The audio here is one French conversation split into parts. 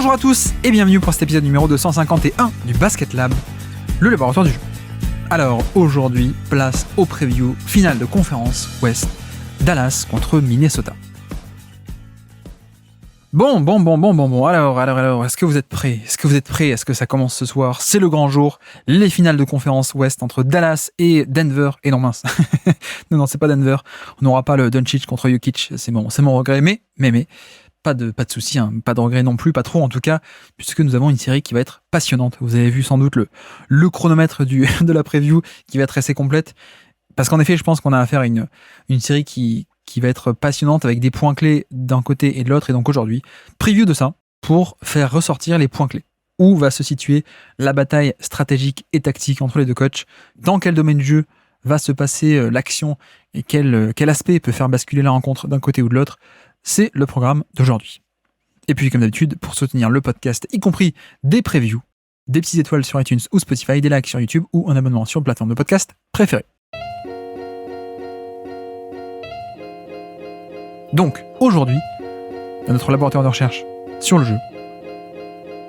Bonjour à tous et bienvenue pour cet épisode numéro 251 du Basket Lab, le laboratoire du jeu. Alors aujourd'hui, place au preview finale de conférence Ouest, Dallas contre Minnesota. Bon, alors, est-ce que vous êtes prêts ? Est-ce que ça commence ce soir ? C'est le grand jour, les finales de conférence Ouest entre Dallas et Denver, et non mince, non, c'est pas Denver, on n'aura pas le Doncic contre Jokic, c'est mon regret, mais, pas de souci, hein, pas de regret non plus, pas trop en tout cas, puisque nous avons une série qui va être passionnante. Vous avez vu sans doute le chronomètre de la preview qui va être assez complète, parce qu'en effet, je pense qu'on a affaire à une série qui va être passionnante avec des points clés d'un côté et de l'autre, et donc aujourd'hui, preview de ça pour faire ressortir les points clés. Où va se situer la bataille stratégique et tactique entre les deux coachs, dans quel domaine du jeu va se passer l'action et quel aspect peut faire basculer la rencontre d'un côté ou de l'autre. C'est le programme d'aujourd'hui. Et puis, comme d'habitude, pour soutenir le podcast, y compris des previews, des petites étoiles sur iTunes ou Spotify, des likes sur YouTube ou un abonnement sur plateforme de podcast préférée. Donc, aujourd'hui, dans notre laboratoire de recherche sur le jeu,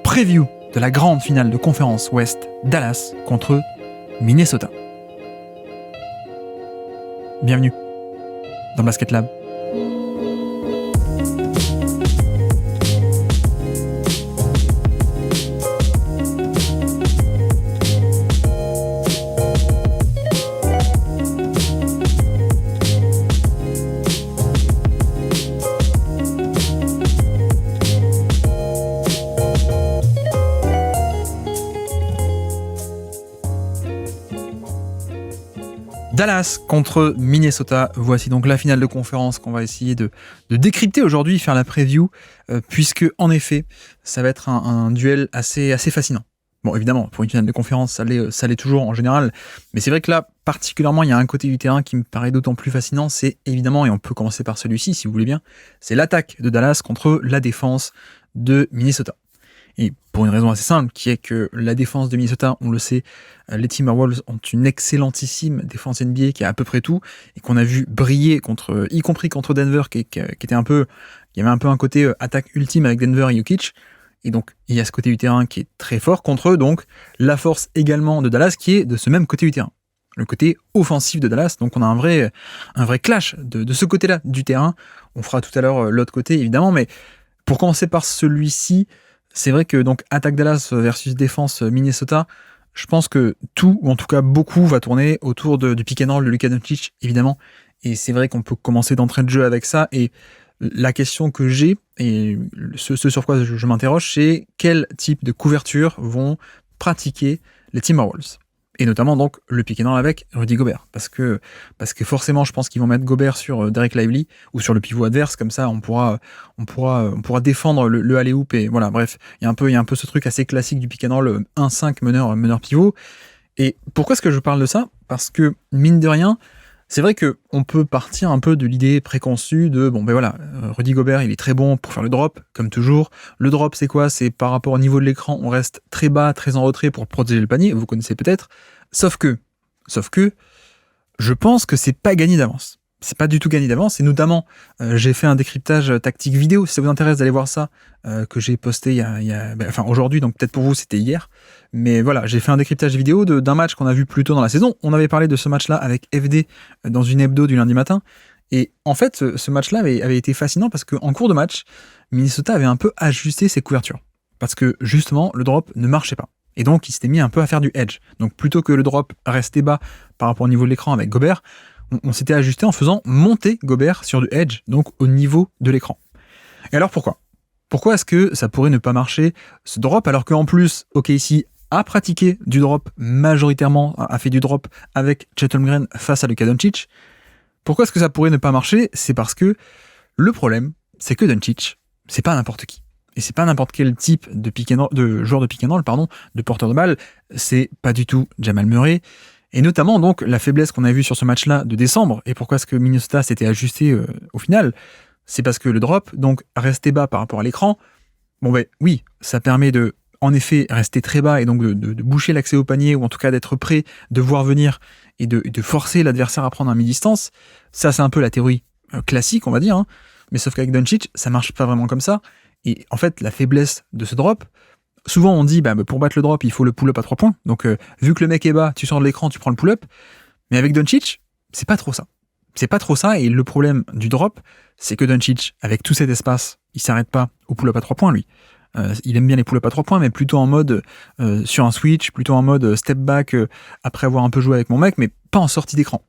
preview de la grande finale de conférence Ouest, Dallas contre Minnesota. Bienvenue dans le Basket Lab. Dallas contre Minnesota, voici donc la finale de conférence qu'on va essayer de décrypter aujourd'hui, faire la preview, puisque en effet, ça va être un duel assez fascinant. Bon, évidemment, pour une finale de conférence, ça l'est toujours en général, mais c'est vrai que là, particulièrement, il y a un côté du terrain qui me paraît d'autant plus fascinant, c'est évidemment, et on peut commencer par celui-ci si vous voulez bien, c'est l'attaque de Dallas contre la défense de Minnesota. Et pour une raison assez simple, qui est que la défense de Minnesota, on le sait, les Timberwolves ont une excellentissime défense NBA qui a à peu près tout, et qu'on a vu briller y compris contre Denver, qui était un peu, il y avait un peu un côté attaque ultime avec Denver et Jokic, et donc il y a ce côté du terrain qui est très fort contre eux, donc la force également de Dallas qui est de ce même côté du terrain, le côté offensif de Dallas. Donc on a un vrai clash de ce côté-là du terrain. On fera tout à l'heure l'autre côté évidemment, mais pour commencer par celui-ci, c'est vrai que donc attaque Dallas versus défense Minnesota, je pense que tout, ou en tout cas beaucoup, va tourner autour du pick and roll de Luka Doncic, évidemment. Et c'est vrai qu'on peut commencer d'entrée de jeu avec ça. Et la question que j'ai, et ce sur quoi je m'interroge, c'est quel type de couverture vont pratiquer les Timberwolves. Et notamment donc le pick and roll avec Rudy Gobert. Parce que forcément, je pense qu'ils vont mettre Gobert sur Derek Lively ou sur le pivot adverse, comme ça on pourra défendre le alley-oop, et voilà, bref, il y a un peu ce truc assez classique du pick and roll 1-5 meneur pivot. Et pourquoi est-ce que je parle de ça ? Parce que mine de rien, c'est vrai que on peut partir un peu de l'idée préconçue de Rudy Gobert, il est très bon pour faire le drop, comme toujours. Le drop, c'est quoi ? C'est par rapport au niveau de l'écran, on reste très bas, très en retrait pour protéger le panier, vous connaissez peut-être. Sauf que, je pense que c'est pas gagné d'avance. C'est pas du tout gagné d'avance, et notamment, j'ai fait un décryptage tactique vidéo, si ça vous intéresse d'aller voir ça, que j'ai posté aujourd'hui, donc peut-être pour vous c'était hier, mais voilà, j'ai fait un décryptage vidéo d'un match qu'on a vu plus tôt dans la saison. On avait parlé de ce match-là avec FD dans une hebdo du lundi matin, et en fait, ce match-là avait été fascinant parce qu'en cours de match, Minnesota avait un peu ajusté ses couvertures, parce que justement, le drop ne marchait pas. Et donc, il s'était mis un peu à faire du edge. Donc, plutôt que le drop restait bas par rapport au niveau de l'écran avec Gobert, on s'était ajusté en faisant monter Gobert sur du edge, donc au niveau de l'écran. Et alors, pourquoi ? Pourquoi est-ce que ça pourrait ne pas marcher, ce drop, alors qu'en plus, OKC a pratiqué du drop majoritairement, a fait du drop avec Chet Holmgren face à Luka Doncic ? Pourquoi est-ce que ça pourrait ne pas marcher ? C'est parce que le problème, c'est que Doncic, c'est pas n'importe qui. Et c'est pas n'importe quel type de joueur de pick and roll, de porteur de balle. C'est pas du tout Jamal Murray. Et notamment, donc, la faiblesse qu'on a vue sur ce match-là de décembre, et pourquoi est-ce que Minnesota s'était ajusté au final, c'est parce que le drop, donc, restait bas par rapport à l'écran. Oui, ça permet de, en effet, rester très bas et donc de boucher l'accès au panier, ou en tout cas d'être prêt, de voir venir et de forcer l'adversaire à prendre un mi-distance. Ça, c'est un peu la théorie classique, on va dire, hein. Mais sauf qu'avec Doncic, ça marche pas vraiment comme ça. Et en fait, la faiblesse de ce drop, souvent on dit, pour battre le drop, il faut le pull-up à 3 points. Donc, vu que le mec est bas, tu sors de l'écran, tu prends le pull-up. Mais avec Doncic, c'est pas trop ça. C'est pas trop ça, et le problème du drop, c'est que Doncic, avec tout cet espace, il s'arrête pas au pull-up à 3 points, lui. Il aime bien les pull-up à 3 points, mais plutôt en mode sur un switch, plutôt en mode step back après avoir un peu joué avec mon mec, mais pas en sortie d'écran.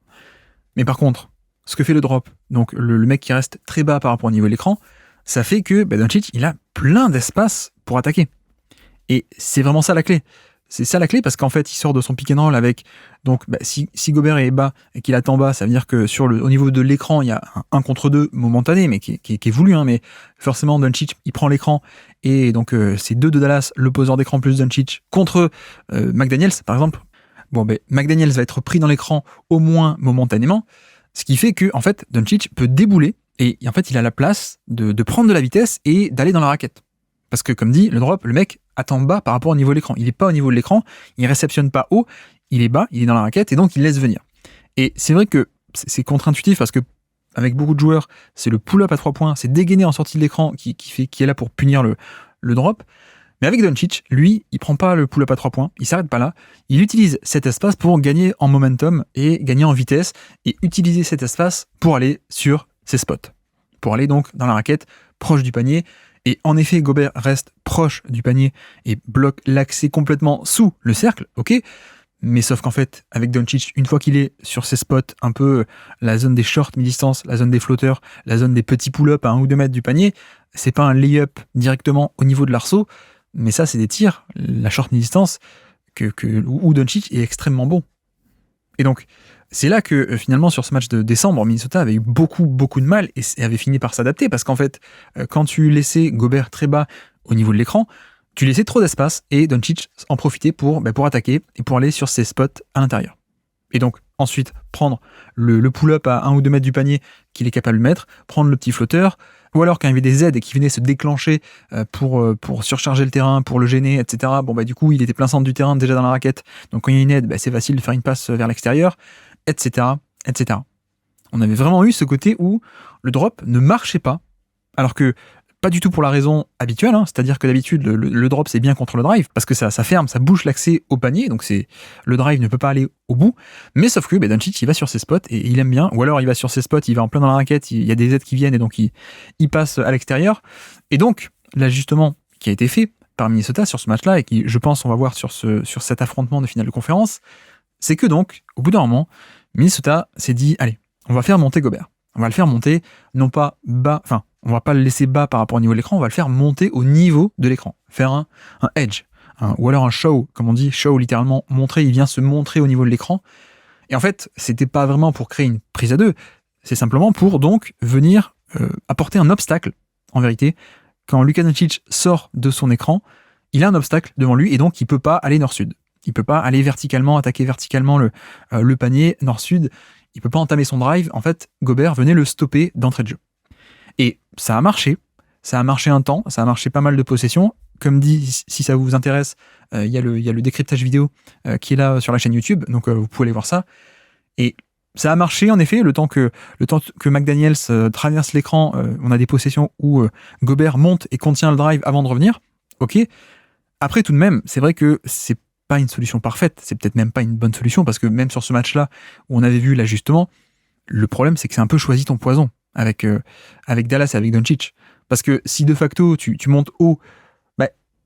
Mais par contre, ce que fait le drop, donc le mec qui reste très bas par rapport au niveau de l'écran, ça fait que Doncic, il a plein d'espace pour attaquer. Et c'est vraiment ça la clé. C'est ça la clé, parce qu'en fait, il sort de son pick and roll avec... Donc, si Gobert est bas et qu'il attend bas, ça veut dire que au niveau de l'écran, il y a un 1 contre 2 momentané, mais qui est voulu. Mais forcément, Doncic, il prend l'écran. Et donc, c'est 2 de Dallas, le poseur d'écran plus Doncic, contre McDaniels, par exemple. McDaniels va être pris dans l'écran au moins momentanément, ce qui fait que, en fait, Doncic peut débouler. Et en fait, il a la place de prendre de la vitesse et d'aller dans la raquette. Parce que, comme dit, le drop, le mec attend bas par rapport au niveau de l'écran. Il n'est pas au niveau de l'écran, il ne réceptionne pas haut, il est bas, il est dans la raquette, et donc il laisse venir. Et c'est vrai que c'est contre-intuitif, parce que avec beaucoup de joueurs, c'est le pull-up à 3 points, c'est dégainer en sortie de l'écran qui est là pour punir le drop. Mais avec Doncic, lui, il prend pas le pull-up à 3 points, il s'arrête pas là, il utilise cet espace pour gagner en momentum et gagner en vitesse, et utiliser cet espace pour aller sur ses spots. Pour aller donc dans la raquette, proche du panier. Et en effet, Gobert reste proche du panier et bloque l'accès complètement sous le cercle, ok. Mais sauf qu'en fait, avec Doncic, une fois qu'il est sur ses spots, un peu la zone des shorts mi-distance, la zone des flotteurs, la zone des petits pull-ups à 1 ou 2 mètres du panier, c'est pas un lay-up directement au niveau de l'arceau, mais ça, c'est des tirs, la short mi-distance, où Doncic est extrêmement bon. Et donc, c'est là que finalement, sur ce match de décembre, Minnesota avait eu beaucoup de mal et avait fini par s'adapter, parce qu'en fait, quand tu laissais Gobert très bas au niveau de l'écran, tu laissais trop d'espace et Doncic en profitait pour attaquer et pour aller sur ses spots à l'intérieur. Et donc, ensuite, prendre le pull-up à 1 ou 2 mètres du panier qu'il est capable de mettre, prendre le petit flotteur, ou alors quand il y avait des aides qui venaient se déclencher pour surcharger le terrain, pour le gêner, etc. Du coup, il était plein centre du terrain déjà dans la raquette, donc quand il y a une aide, c'est facile de faire une passe vers l'extérieur, etc., etc. On avait vraiment eu ce côté où le drop ne marchait pas, alors que pas du tout pour la raison habituelle, c'est-à-dire que d'habitude le drop c'est bien contre le drive, parce que ça ferme, ça bouche l'accès au panier, donc le drive ne peut pas aller au bout, mais sauf que Doncic il va sur ses spots et il aime bien, ou alors il va sur ses spots, il va en plein dans la raquette, il y a des aides qui viennent et donc il passe à l'extérieur, et donc l'ajustement qui a été fait par Minnesota sur ce match-là, et qui je pense on va voir sur cet affrontement de finale de conférence, c'est que donc au bout d'un moment, Minnesota s'est dit, allez, on va faire monter Gobert. On va le faire monter, non pas bas, on va pas le laisser bas par rapport au niveau de l'écran, on va le faire monter au niveau de l'écran. Faire un edge, ou alors un show, comme on dit, show littéralement, montrer, il vient se montrer au niveau de l'écran. Et en fait, c'était pas vraiment pour créer une prise à deux, c'est simplement pour donc venir apporter un obstacle, en vérité. Quand Luka Doncic sort de son écran, il a un obstacle devant lui, et donc il peut pas aller nord-sud. Il peut pas aller verticalement, attaquer verticalement le panier nord-sud. Il peut pas entamer son drive. En fait, Gobert venait le stopper d'entrée de jeu. Et ça a marché. Ça a marché un temps. Ça a marché pas mal de possessions. Comme dit, si ça vous intéresse, il y a le décryptage vidéo qui est là sur la chaîne YouTube. Donc, vous pouvez aller voir ça. Et ça a marché, en effet, le temps que McDaniels traverse l'écran. On a des possessions où Gobert monte et contient le drive avant de revenir. Ok. Après, tout de même, c'est vrai que c'est pas une solution parfaite, c'est peut-être même pas une bonne solution, parce que même sur ce match-là, où on avait vu l'ajustement, le problème c'est que c'est un peu choisi ton poison avec Dallas et avec Doncic. Parce que si de facto tu montes haut,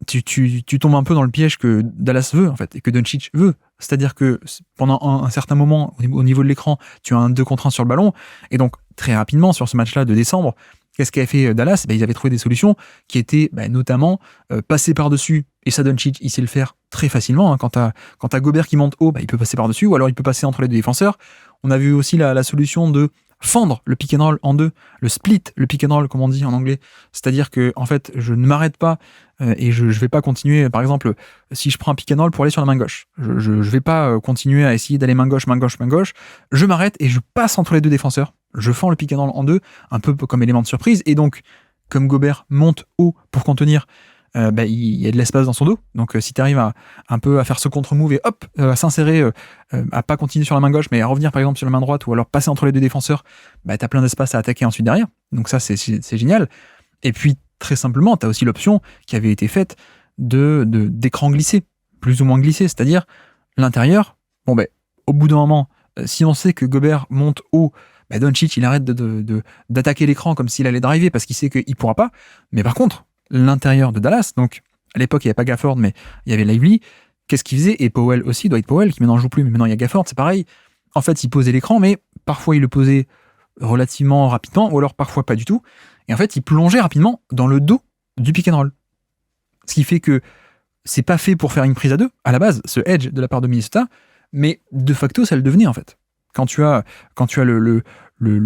tu tombes un peu dans le piège que Dallas veut, en fait, et que Doncic veut. C'est-à-dire que pendant un certain moment, au niveau de l'écran, tu as un 2 contre 1 sur le ballon, et donc très rapidement, sur ce match-là de décembre, qu'est-ce qu'a fait Dallas ? Ils avaient trouvé des solutions qui étaient notamment passer par-dessus, et ça Doncic, il sait le faire très facilement. Quand t'as Gobert qui monte haut, il peut passer par-dessus, ou alors il peut passer entre les deux défenseurs. On a vu aussi la solution de fendre le pick and roll en deux, le split, le pick and roll, comme on dit en anglais. C'est-à-dire que, en fait, je ne m'arrête pas et je vais pas continuer. Par exemple, si je prends un pick and roll pour aller sur la main gauche, je vais pas continuer à essayer d'aller main gauche. Je m'arrête et je passe entre les deux défenseurs. Je fends le pick and roll en deux, un peu comme élément de surprise. Et donc, comme Gobert monte haut pour contenir, il y a de l'espace dans son dos. Donc, si tu arrives un peu à faire ce contre-move et hop, à s'insérer, à pas continuer sur la main gauche, mais à revenir par exemple sur la main droite, ou alors passer entre les deux défenseurs, t'as plein d'espace à attaquer ensuite derrière. Donc ça, c'est génial. Et puis, très simplement, tu as aussi l'option qui avait été faite d'écran glissé, plus ou moins glissé, c'est-à-dire l'intérieur, au bout d'un moment, si on sait que Gobert monte haut, Doncic, il arrête d'attaquer l'écran comme s'il allait driver parce qu'il sait qu'il pourra pas. Mais par contre, l'intérieur de Dallas, donc à l'époque, il n'y avait pas Gafford, mais il y avait Lively, qu'est-ce qu'il faisait? Et Powell aussi, Dwight Powell, qui maintenant ne joue plus, mais maintenant il y a Gafford, c'est pareil. En fait, il posait l'écran, mais parfois il le posait relativement rapidement, ou alors parfois pas du tout. Et en fait, il plongeait rapidement dans le dos du pick and roll. Ce qui fait que c'est pas fait pour faire une prise à deux, à la base, ce edge de la part de Minnesota, mais de facto, ça le devenait en fait. Quand tu as le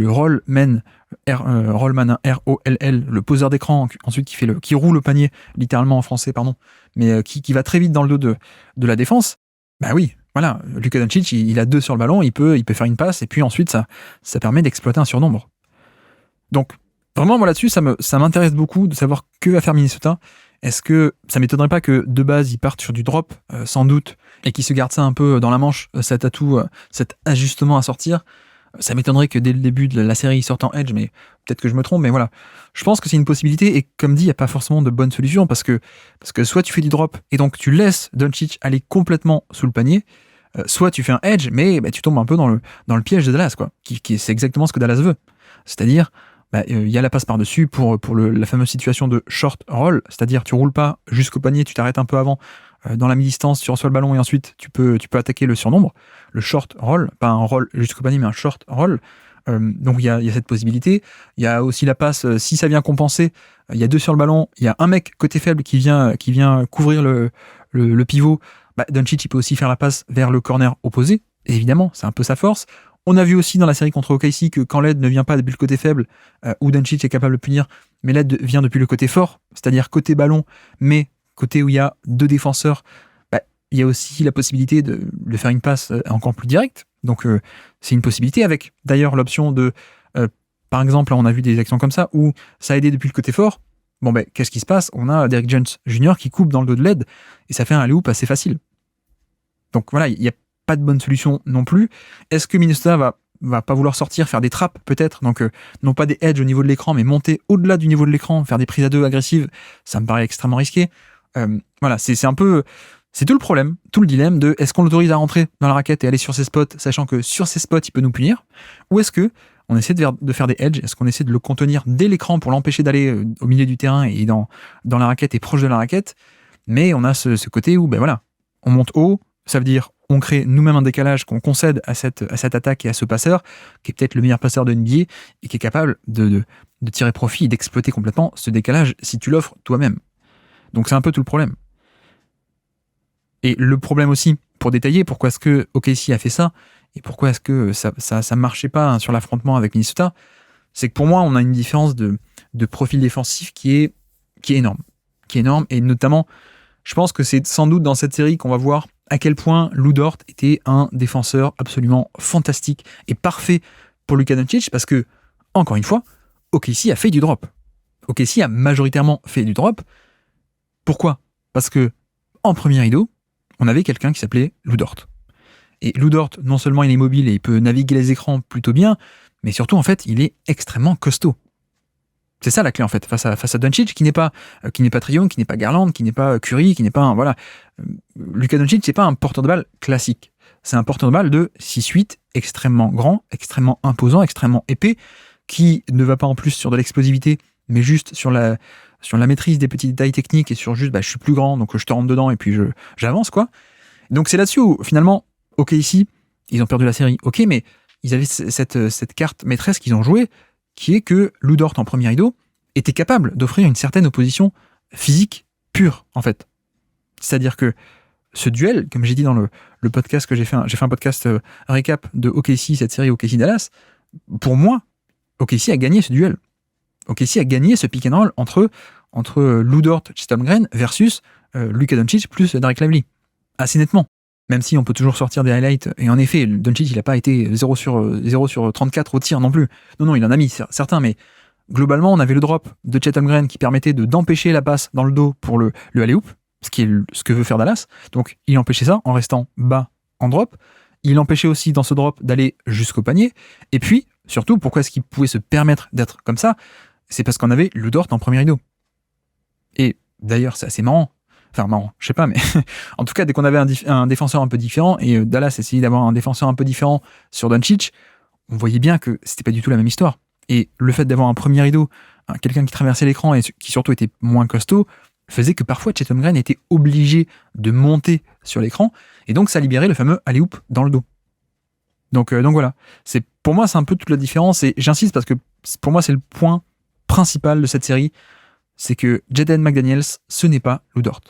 rollman, rollman, R-O-L-L, le poseur d'écran, ensuite qui roule le panier, littéralement en français, pardon, mais qui va très vite dans le dos de la défense, oui, voilà, Luka Doncic, il a 2 sur le ballon, il peut faire une passe, et puis ensuite, ça permet d'exploiter un surnombre. Donc, vraiment, moi là-dessus, ça m'intéresse beaucoup de savoir que va faire Minnesota. Est-ce que ça m'étonnerait pas que de base ils partent sur du drop, sans doute, et qu'ils se gardent ça un peu dans la manche, cet atout, cet ajustement à sortir. Ça m'étonnerait que dès le début de la série ils sortent en edge, mais peut-être que je me trompe, mais voilà. Je pense que c'est une possibilité, et comme dit, il n'y a pas forcément de bonne solution, parce que soit tu fais du drop, et donc tu laisses Doncic aller complètement sous le panier, soit tu fais un edge, mais tu tombes un peu dans le piège de Dallas, quoi. C'est exactement ce que Dallas veut. C'est-à-dire, il y a la passe par-dessus pour la fameuse situation de short roll, c'est-à-dire tu roules pas jusqu'au panier, tu t'arrêtes un peu avant, dans la mi-distance, tu reçois le ballon et ensuite tu peux attaquer le surnombre. Le short roll, pas un roll jusqu'au panier, mais un short roll. Donc il y a cette possibilité. Il y a aussi la passe, si ça vient compenser, il y a 2 sur le ballon, il y a un mec côté faible qui vient couvrir le pivot. Doncic, il peut aussi faire la passe vers le corner opposé, et évidemment, c'est un peu sa force. On a vu aussi dans la série contre OKC que quand l'aide ne vient pas depuis le côté faible, où Doncic est capable de punir, mais l'aide vient depuis le côté fort, c'est-à-dire côté ballon, mais côté où il y a 2 défenseurs, il y a aussi la possibilité de faire une passe encore plus directe. Donc c'est une possibilité, avec d'ailleurs l'option de, par exemple, là, on a vu des actions comme ça, où ça a aidé depuis le côté fort. Qu'est-ce qui se passe? On a Derrick Jones Jr. qui coupe dans le dos de l'aide, et ça fait un alley-oop assez facile. Donc voilà, il n'y a pas de bonne solution non plus. Est-ce que Minnesota va pas vouloir sortir, faire des trappes peut-être, donc non pas des edges au niveau de l'écran, mais monter au-delà du niveau de l'écran, faire des prises à 2 agressives? Ça me paraît extrêmement risqué. Voilà, c'est un peu, c'est tout le problème, tout le dilemme de est-ce qu'on l'autorise à rentrer dans la raquette et aller sur ses spots, sachant que sur ses spots il peut nous punir, ou est-ce que on essaie de faire des edges, est-ce qu'on essaie de le contenir dès l'écran pour l'empêcher d'aller au milieu du terrain et dans la raquette et proche de la raquette, mais on a ce côté où on monte haut, ça veut dire on crée nous-mêmes un décalage qu'on concède à cette attaque et à ce passeur, qui est peut-être le meilleur passeur de NBA et qui est capable de tirer profit et d'exploiter complètement ce décalage si tu l'offres toi-même. Donc c'est un peu tout le problème. Et le problème aussi, pour détailler, pourquoi est-ce que OKC a fait ça, et pourquoi est-ce que ça marchait pas sur l'affrontement avec Minnesota, c'est que pour moi, on a une différence de profil défensif qui est énorme. Qui est énorme, et notamment, je pense que c'est sans doute dans cette série qu'on va voir à quel point Lou Dort était un défenseur absolument fantastique et parfait pour Luka Doncic, parce que, encore une fois, OKC a fait du drop. OKC a majoritairement fait du drop. Pourquoi? Parce que, en premier rideau, on avait quelqu'un qui s'appelait Lou Dort. Et Lou Dort, non seulement il est mobile et il peut naviguer les écrans plutôt bien, mais surtout, en fait, il est extrêmement costaud. C'est ça la clé, en fait, face à Doncic, qui n'est pas Trae Young, qui n'est pas Garland, qui n'est pas Curry, qui n'est pas Luka Doncic, c'est pas un porteur de balle classique. C'est un porteur de balle de 6-8, extrêmement grand, extrêmement imposant, extrêmement épais, qui ne va pas en plus sur de l'explosivité, mais juste sur la maîtrise des petits détails techniques et sur juste, je suis plus grand, donc je te rentre dedans et puis j'avance, quoi. Donc c'est là-dessus où, finalement, OKC, ils ont perdu la série, ok, mais ils avaient cette carte maîtresse qu'ils ont jouée, qui est que Lou Dort en premier rideau était capable d'offrir une certaine opposition physique pure, en fait. C'est-à-dire que ce duel, comme j'ai dit dans le podcast que j'ai fait un podcast récap de OKC, cette série OKC Dallas, pour moi, OKC a gagné ce duel. OKC a gagné ce pick and roll entre Lou Dort, Chet Holmgren versus Luka Doncic plus Derek Lively. Assez nettement. Même si on peut toujours sortir des highlights, et en effet, Doncic, il n'a pas été 0 sur 34 au tir non plus. Non, il en a mis certains, mais globalement, on avait le drop de Chet Holmgren qui permettait d'empêcher la passe dans le dos pour le alley-oop, ce que veut faire Dallas. Donc, il empêchait ça en restant bas en drop. Il empêchait aussi dans ce drop d'aller jusqu'au panier. Et puis, surtout, pourquoi est-ce qu'il pouvait se permettre d'être comme ça? C'est parce qu'on avait Lou Dort en premier rideau. Et d'ailleurs, c'est assez marrant. Enfin, marrant, je sais pas, mais en tout cas, dès qu'on avait un défenseur un peu différent, et Dallas essayait d'avoir un défenseur un peu différent sur Doncic, on voyait bien que c'était pas du tout la même histoire. Et le fait d'avoir un premier rideau, quelqu'un qui traversait l'écran et qui surtout était moins costaud, faisait que parfois Chet Holmgren était obligé de monter sur l'écran, et donc ça libérait le fameux alley-oop dans le dos. Donc voilà, pour moi c'est un peu toute la différence, et j'insiste parce que pour moi c'est le point principal de cette série, c'est que Jaden McDaniels, ce n'est pas Lou Dort.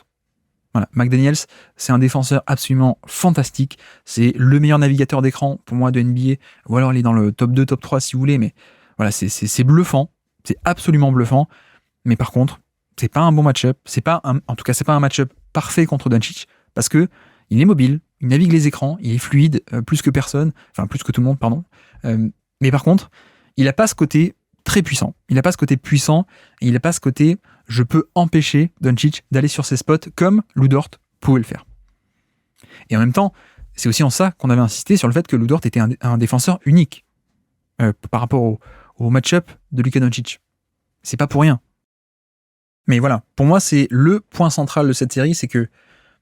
Voilà, McDaniels, c'est un défenseur absolument fantastique, c'est le meilleur navigateur d'écran pour moi de NBA, ou alors il est dans le top 2, top 3 si vous voulez, mais voilà, c'est bluffant, c'est absolument bluffant, mais par contre, c'est pas un bon match-up, en tout cas c'est pas un match-up parfait contre Doncic, parce que il est mobile, il navigue les écrans, il est fluide, plus que personne, enfin plus que tout le monde, pardon, mais par contre, il a pas ce côté très puissant, il a pas ce côté puissant, et il a pas ce côté je peux empêcher Doncic d'aller sur ses spots comme Lou Dort pouvait le faire. Et en même temps, c'est aussi en ça qu'on avait insisté sur le fait que Lou Dort était un défenseur unique par rapport au match-up de Luka Doncic. C'est pas pour rien. Mais voilà, pour moi, c'est le point central de cette série, c'est que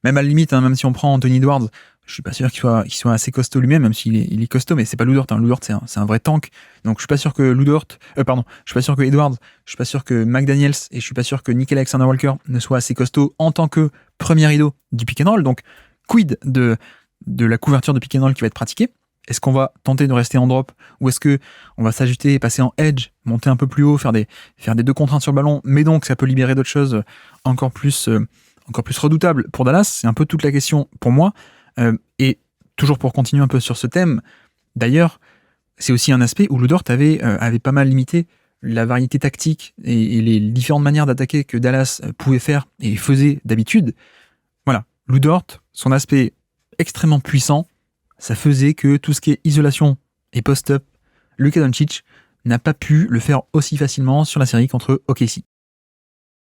même à la limite, même si on prend Anthony Edwards, je suis pas sûr qu'il soit assez costaud lui-même, même s'il est, il est costaud, mais c'est pas Lou Dort. Lou Dort, c'est un vrai tank. Donc je suis pas sûr que je suis pas sûr que Edwards, je suis pas sûr que McDaniels et je suis pas sûr que Nickeil Alexander-Walker ne soient assez costauds en tant que premier rideau du pick and roll. Donc quid de la couverture de pick and roll qui va être pratiquée? Est-ce qu'on va tenter de rester en drop ou est-ce que on va s'ajuster, passer en edge, monter un peu plus haut, faire des 2 contre 1 sur le ballon, mais donc ça peut libérer d'autres choses encore plus redoutables pour Dallas? C'est un peu toute la question pour moi. Et toujours pour continuer un peu sur ce thème, d'ailleurs, c'est aussi un aspect où Lou Dort avait pas mal limité la variété tactique et les différentes manières d'attaquer que Dallas pouvait faire et faisait d'habitude. Voilà, Lou Dort, son aspect extrêmement puissant, ça faisait que tout ce qui est isolation et post-up, Luka Doncic n'a pas pu le faire aussi facilement sur la série contre OKC.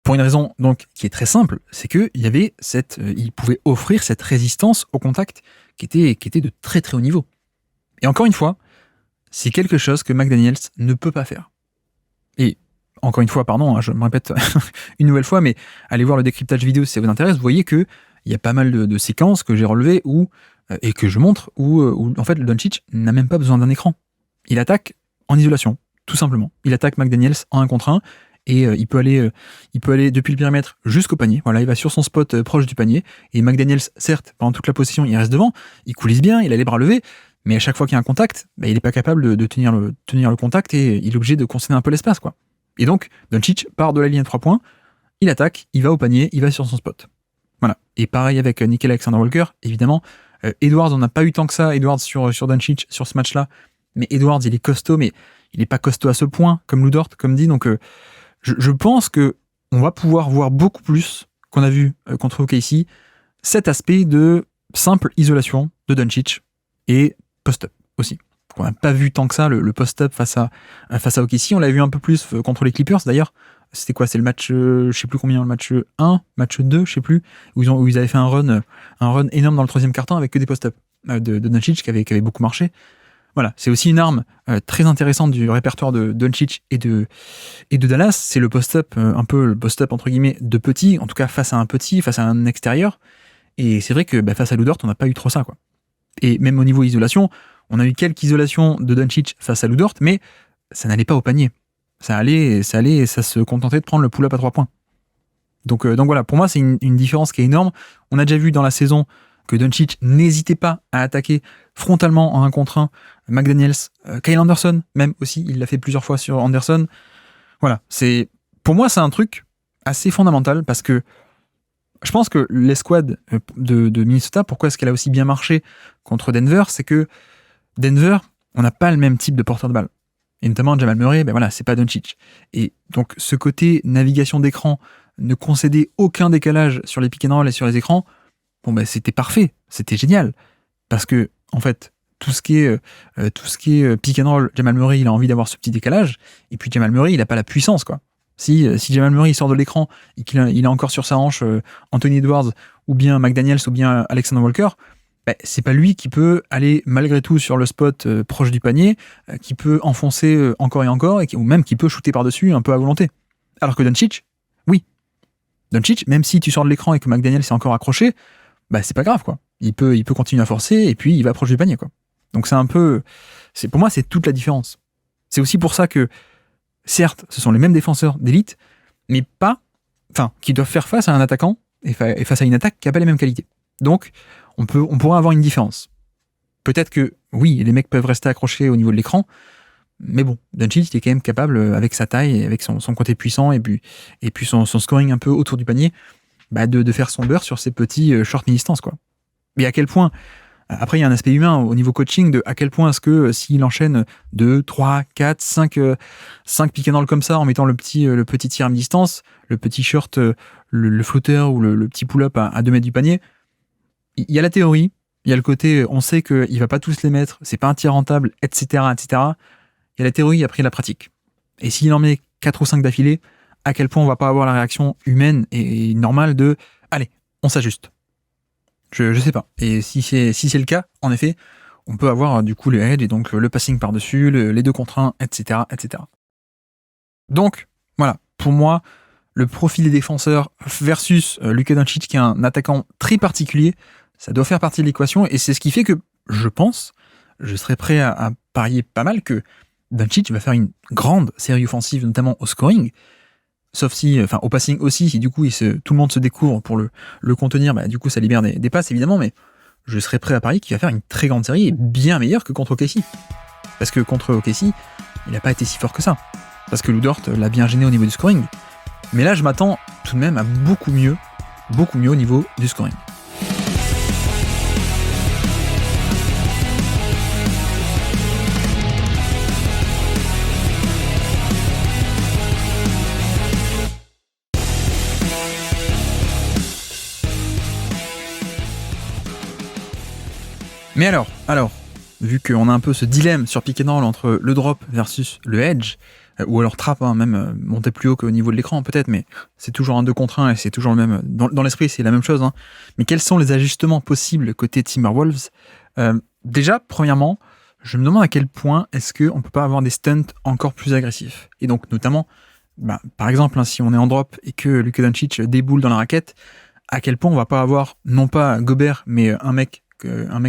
Pour une raison donc qui est très simple, c'est que il pouvait offrir cette résistance au contact qui était de très très haut niveau. Et encore une fois, c'est quelque chose que McDaniels ne peut pas faire. Et encore une fois, pardon, je me répète une nouvelle fois, mais allez voir le décryptage vidéo si ça vous intéresse, vous voyez que il y a pas mal de séquences que j'ai relevées et que je montre où en fait le Doncic n'a même pas besoin d'un écran. Il attaque en isolation, tout simplement. Il attaque McDaniels en 1 contre 1. Et il peut aller depuis le périmètre jusqu'au panier. Voilà, il va sur son spot proche du panier. Et McDaniels, certes, pendant toute la possession, il reste devant, il coulisse bien, il a les bras levés, mais à chaque fois qu'il y a un contact, il n'est pas capable de tenir le contact et il est obligé de concéder un peu l'espace, quoi. Et donc, Doncic part de la ligne à 3 points, il attaque, il va au panier, il va sur son spot. Voilà. Et pareil avec Nickeil Alexander-Walker, évidemment. Edwards, on n'a pas eu tant que ça, Edwards sur Doncic, sur ce match-là. Mais Edwards, il est costaud, mais il n'est pas costaud à ce point, comme Lou Dort, comme dit, donc je pense que on va pouvoir voir beaucoup plus qu'on a vu contre OKC, cet aspect de simple isolation de Doncic et post-up aussi. On n'a pas vu tant que ça le post-up face à OKC. On l'a vu un peu plus contre les Clippers d'ailleurs. C'était quoi? C'est le match, je sais plus combien, le match 1, match 2, je sais plus, où ils avaient fait un run énorme dans le 3e quart-temps avec que des post-up de Doncic qui avait beaucoup marché. Voilà, c'est aussi une arme très intéressante du répertoire de Doncic et de Dallas, c'est le post-up, un peu le post-up entre guillemets de petit, en tout cas face à un petit, face à un extérieur. Et c'est vrai que face à Lou Dort, on n'a pas eu trop ça, quoi. Et même au niveau isolation, on a eu quelques isolations de Doncic face à Lou Dort, mais ça n'allait pas au panier. Ça se contentait de prendre le pull-up à 3 points. Donc voilà, pour moi c'est une différence qui est énorme. On a déjà vu dans la saison que Doncic n'hésitait pas à attaquer frontalement en 1 contre 1 McDaniels, Kyle Anderson même aussi, il l'a fait plusieurs fois sur Anderson. Voilà, pour moi c'est un truc assez fondamental parce que je pense que l'escouade de Minnesota, pourquoi est-ce qu'elle a aussi bien marché contre Denver, c'est que Denver, on n'a pas le même type de porteur de balle. Et notamment Jamal Murray, c'est pas Doncic. Et donc ce côté navigation d'écran, ne concéder aucun décalage sur les pick and roll et sur les écrans, c'était parfait, c'était génial. Parce que, en fait, tout ce qui est pick and roll, Jamal Murray, il a envie d'avoir ce petit décalage, et puis Jamal Murray, il n'a pas la puissance, quoi. Si Jamal Murray sort de l'écran et qu'il a encore sur sa hanche Anthony Edwards, ou bien McDaniels, ou bien Alexander Walker, c'est pas lui qui peut aller malgré tout sur le spot proche du panier, qui peut enfoncer encore et encore, ou même qui peut shooter par-dessus un peu à volonté. Alors que Doncic, oui. Doncic, même si tu sors de l'écran et que McDaniel s'est encore accroché, bah c'est pas grave, quoi. Il peut continuer à forcer et puis il va proche du panier, quoi. Donc c'est un peu... pour moi, c'est toute la différence. C'est aussi pour ça que, certes, ce sont les mêmes défenseurs d'élite, mais qui doivent faire face à un attaquant et face à une attaque qui n'a pas les mêmes qualités. Donc, on pourrait avoir une différence. Peut-être que, oui, les mecs peuvent rester accrochés au niveau de l'écran, mais bon, Doncic est quand même capable, avec sa taille, et avec son côté puissant, et puis son scoring un peu autour du panier, de faire son beurre sur ces petits short mi-distance, quoi. Mais à quel point, après il y a un aspect humain au niveau coaching, de à quel point est-ce que s'il enchaîne 2, 3, 4, 5 pick and roll comme ça, en mettant le petit tir à mi-distance, le petit short, le floater ou le petit pull-up à 2 mètres du panier, il y a la théorie, il y a le côté, on sait qu'il va pas tous les mettre, c'est pas un tir rentable, etc., etc. Il y a la théorie, après la pratique. Et s'il en met 4 ou 5 d'affilée, à quel point on va pas avoir la réaction humaine et normale de « Allez, on s'ajuste ». Je sais pas. Et si c'est le cas, en effet, on peut avoir du coup le edge et donc le passing par-dessus, les 2 contre 1, etc., etc. Donc, voilà. Pour moi, le profil des défenseurs versus Luka Doncic, qui est un attaquant très particulier, ça doit faire partie de l'équation, et c'est ce qui fait que, je pense, je serais prêt à parier pas mal que Doncic va faire une grande série offensive, notamment au scoring, sauf si, au passing aussi, si du coup tout le monde se découvre pour le contenir, du coup ça libère des passes évidemment, mais je serais prêt à parier qu'il va faire une très grande série et bien meilleure que contre OKC. Parce que contre OKC, il n'a pas été si fort que ça. Parce que Lou Dort l'a bien gêné au niveau du scoring. Mais là, je m'attends tout de même à beaucoup mieux au niveau du scoring. Mais alors, vu qu'on a un peu ce dilemme sur pick and roll entre le drop versus le edge, ou alors trap, même monter plus haut qu'au niveau de l'écran peut-être, mais c'est toujours un 2 contre 1 et c'est toujours le même. Dans l'esprit, c'est la même chose. Mais quels sont les ajustements possibles côté Timberwolves ? Déjà, premièrement, je me demande à quel point est-ce qu'on peut pas avoir des stunts encore plus agressifs. Et donc, notamment, par exemple, si on est en drop et que Luka Doncic déboule dans la raquette, à quel point on va pas avoir, non pas Gobert, mais un mec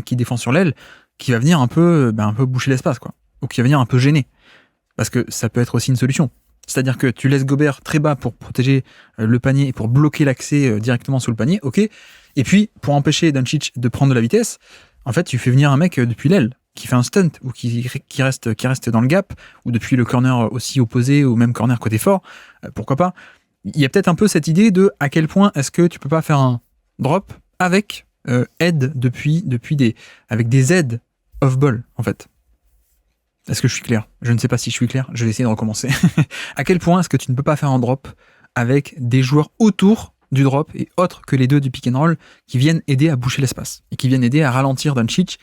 qui défend sur l'aile, qui va venir un peu boucher l'espace, quoi. Ou qui va venir un peu gêner. Parce que ça peut être aussi une solution. C'est-à-dire que tu laisses Gobert très bas pour protéger le panier et pour bloquer l'accès directement sous le panier, ok. Et puis, pour empêcher Doncic de prendre de la vitesse, en fait, tu fais venir un mec depuis l'aile, qui fait un stunt, ou qui reste dans le gap, ou depuis le corner aussi opposé, ou même corner côté fort, pourquoi pas. Il y a peut-être un peu cette idée de à quel point est-ce que tu peux pas faire un drop avec aide avec des aides off-ball, en fait. Est-ce que je suis clair ? Je ne sais pas si je suis clair, je vais essayer de recommencer. À quel point est-ce que tu ne peux pas faire un drop avec des joueurs autour du drop et autres que les 2 du pick and roll qui viennent aider à boucher l'espace et qui viennent aider à ralentir Doncic ?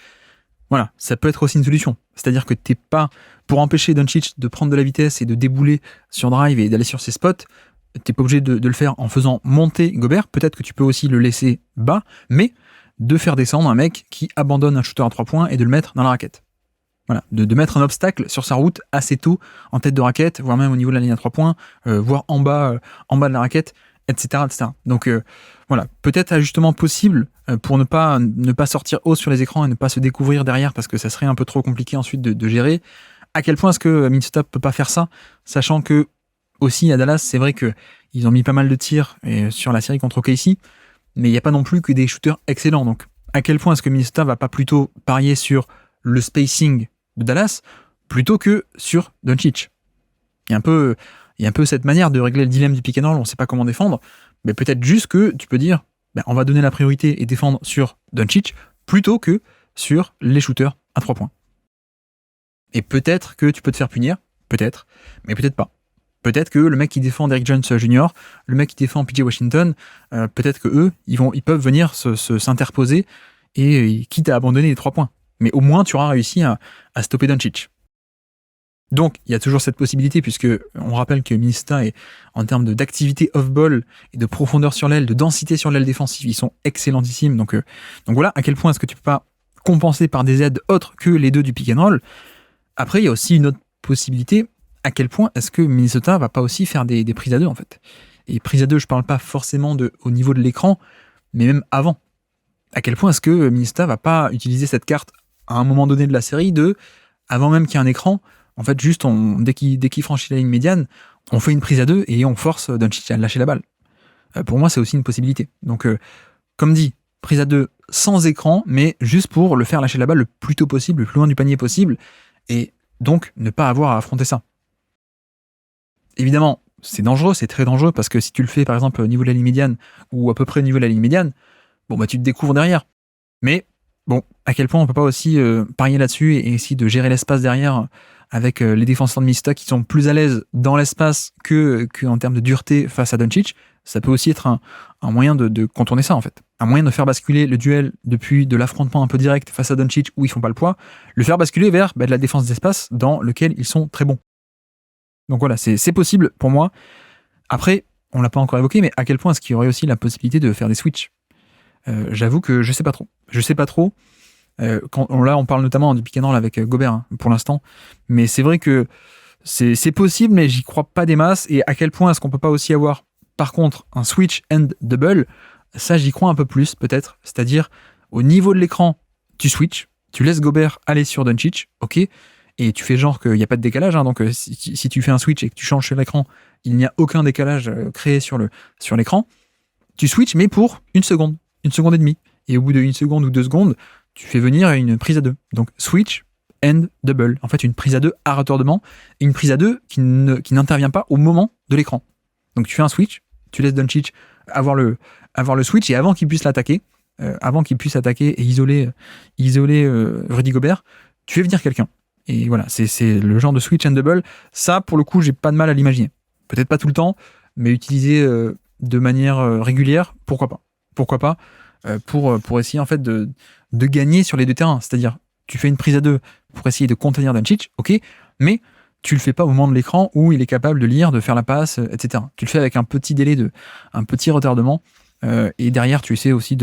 Voilà, ça peut être aussi une solution. C'est-à-dire que t'es pas, pour empêcher Doncic de prendre de la vitesse et de débouler sur drive et d'aller sur ses spots, t'es pas obligé de le faire en faisant monter Gobert. Peut-être que tu peux aussi le laisser bas, mais de faire descendre un mec qui abandonne un shooter à 3 points et de le mettre dans la raquette. Voilà, de mettre un obstacle sur sa route assez tôt, en tête de raquette, voire même au niveau de la ligne à 3 points, voire en bas de la raquette, etc. etc. Donc voilà, peut-être ajustement possible pour ne pas sortir haut sur les écrans et ne pas se découvrir derrière, parce que ça serait un peu trop compliqué ensuite de gérer. À quel point est-ce que Minnesota peut pas faire ça, sachant que aussi à Dallas, c'est vrai qu'ils ont mis pas mal de tirs sur la série contre OKC, mais il n'y a pas non plus que des shooters excellents. Donc à quel point est-ce que Minnesota va pas plutôt parier sur le spacing de Dallas plutôt que sur Doncic. Il y a un peu cette manière de régler le dilemme du pick and roll, on ne sait pas comment défendre, mais peut-être juste que tu peux dire on va donner la priorité et défendre sur Doncic plutôt que sur les shooters à 3 points. Et peut-être que tu peux te faire punir, peut-être, mais peut-être pas. Peut-être que le mec qui défend Derrick Jones Jr., le mec qui défend PJ Washington, peut-être que eux, ils peuvent venir s'interposer et quitte à abandonner les 3 points. Mais au moins, tu auras réussi à stopper Doncic. Donc, il y a toujours cette possibilité, puisque on rappelle que Minnesota est, en termes d'activité off-ball et de profondeur sur l'aile, de densité sur l'aile défensive, ils sont excellentissimes. Donc voilà, à quel point est-ce que tu peux pas compenser par des aides autres que les 2 du pick and roll. Après, il y a aussi une autre possibilité, à quel point est-ce que Minnesota va pas aussi faire des prises à 2, en fait. Et prise à deux, je parle pas forcément au niveau de l'écran, mais même avant. À quel point est-ce que Minnesota va pas utiliser cette carte à un moment donné de la série avant même qu'il y ait un écran, en fait, juste dès qu'il franchit la ligne médiane, on fait une prise à deux et on force Doncic à lâcher la balle. Pour moi, c'est aussi une possibilité. Donc, comme dit, prise à deux sans écran, mais juste pour le faire lâcher la balle le plus tôt possible, le plus loin du panier possible, et donc ne pas avoir à affronter ça. Évidemment, c'est dangereux, c'est très dangereux, parce que si tu le fais par exemple au niveau de la ligne médiane, ou à peu près au niveau de la ligne médiane, bon bah tu te découvres derrière. Mais bon, à quel point on peut pas aussi parier là-dessus et essayer de gérer l'espace derrière avec les défenseurs de Minnesota qui sont plus à l'aise dans l'espace que en termes de dureté face à Doncic, ça peut aussi être un moyen de contourner ça en fait. Un moyen de faire basculer le duel depuis de l'affrontement un peu direct face à Doncic où ils font pas le poids, le faire basculer vers de la défense d'espace dans lequel ils sont très bons. Donc voilà, c'est possible pour moi. Après, on l'a pas encore évoqué, mais à quel point est-ce qu'il y aurait aussi la possibilité de faire des switches? J'avoue que je sais pas trop. Je sais pas trop. Là, on parle notamment du pick and roll avec Gobert pour l'instant, mais c'est vrai que c'est possible, mais j'y crois pas des masses. Et à quel point est-ce qu'on peut pas aussi avoir, par contre, un switch and double? Ça, j'y crois un peu plus, peut-être. C'est-à-dire, au niveau de l'écran, tu switches, tu laisses Gobert aller sur Doncic, ok, et tu fais genre qu'il n'y a pas de décalage. Donc, si tu fais un switch et que tu changes sur l'écran, il n'y a aucun décalage créé sur l'écran. Tu switches, mais pour une seconde et demie. Et au bout de 1 seconde ou 2 secondes, tu fais venir une prise à deux. Donc, switch and double. En fait, une prise à deux à retardement et une prise à deux qui n'intervient pas au moment de l'écran. Donc, tu fais un switch, tu laisses Doncic avoir le switch et avant qu'il puisse l'attaquer, et isoler Rudy Gobert, tu fais venir quelqu'un. Et voilà, c'est le genre de switch and double. Ça, pour le coup, j'ai pas de mal à l'imaginer. Peut-être pas tout le temps, mais utiliser de manière régulière, pourquoi pas. Pourquoi pas pour essayer en fait de gagner sur les deux terrains. C'est-à-dire, tu fais une prise à deux pour essayer de contenir Doncic, ok, mais tu le fais pas au moment de l'écran où il est capable de lire, de faire la passe, etc. Tu le fais avec un petit délai, un petit retardement, et derrière tu essaies aussi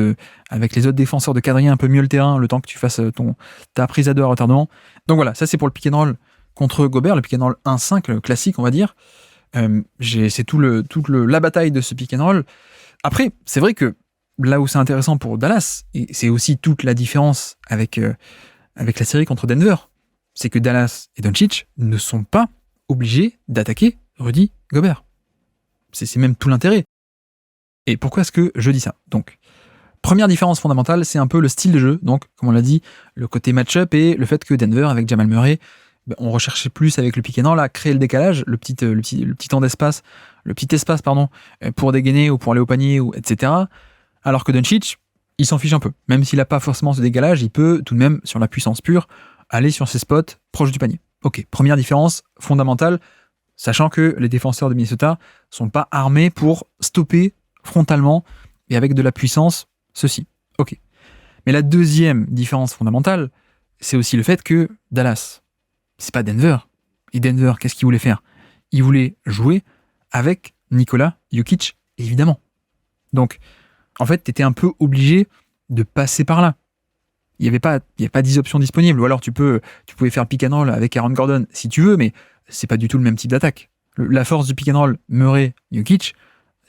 avec les autres défenseurs de cadrer un peu mieux le terrain le temps que tu fasses ta prise à deux à retardement. Donc voilà, ça c'est pour le pick and roll contre Gobert, le pick and roll 1-5, le classique on va dire. C'est la bataille de ce pick and roll. Après, c'est vrai que là où c'est intéressant pour Dallas, et c'est aussi toute la différence avec la série contre Denver, c'est que Dallas et Doncic ne sont pas obligés d'attaquer Rudy Gobert. C'est même tout l'intérêt. Et pourquoi est-ce que je dis ça? Donc, première différence fondamentale, c'est un peu le style de jeu. Donc, comme on l'a dit, le côté match-up et le fait que Denver, avec Jamal Murray, on recherchait plus avec le pick and roll à créer le décalage, le petit temps d'espace, pour dégainer ou pour aller au panier, etc. Alors que Doncic, il s'en fiche un peu. Même s'il n'a pas forcément ce décalage, il peut tout de même, sur la puissance pure, aller sur ses spots proches du panier. Ok, première différence fondamentale, sachant que les défenseurs de Minnesota sont pas armés pour stopper frontalement et avec de la puissance ceci. Ok. Mais la deuxième différence fondamentale, c'est aussi le fait que Dallas, c'est pas Denver. Et Denver, qu'est-ce qu'il voulait faire? Il voulait jouer avec Nikola Jokic, évidemment. Donc, en fait, tu étais un peu obligé de passer par là. Il n'y avait pas 10 options disponibles. Ou alors, tu pouvais faire pick and roll avec Aaron Gordon si tu veux, mais c'est pas du tout le même type d'attaque. La force du pick and roll Murray-Jokic,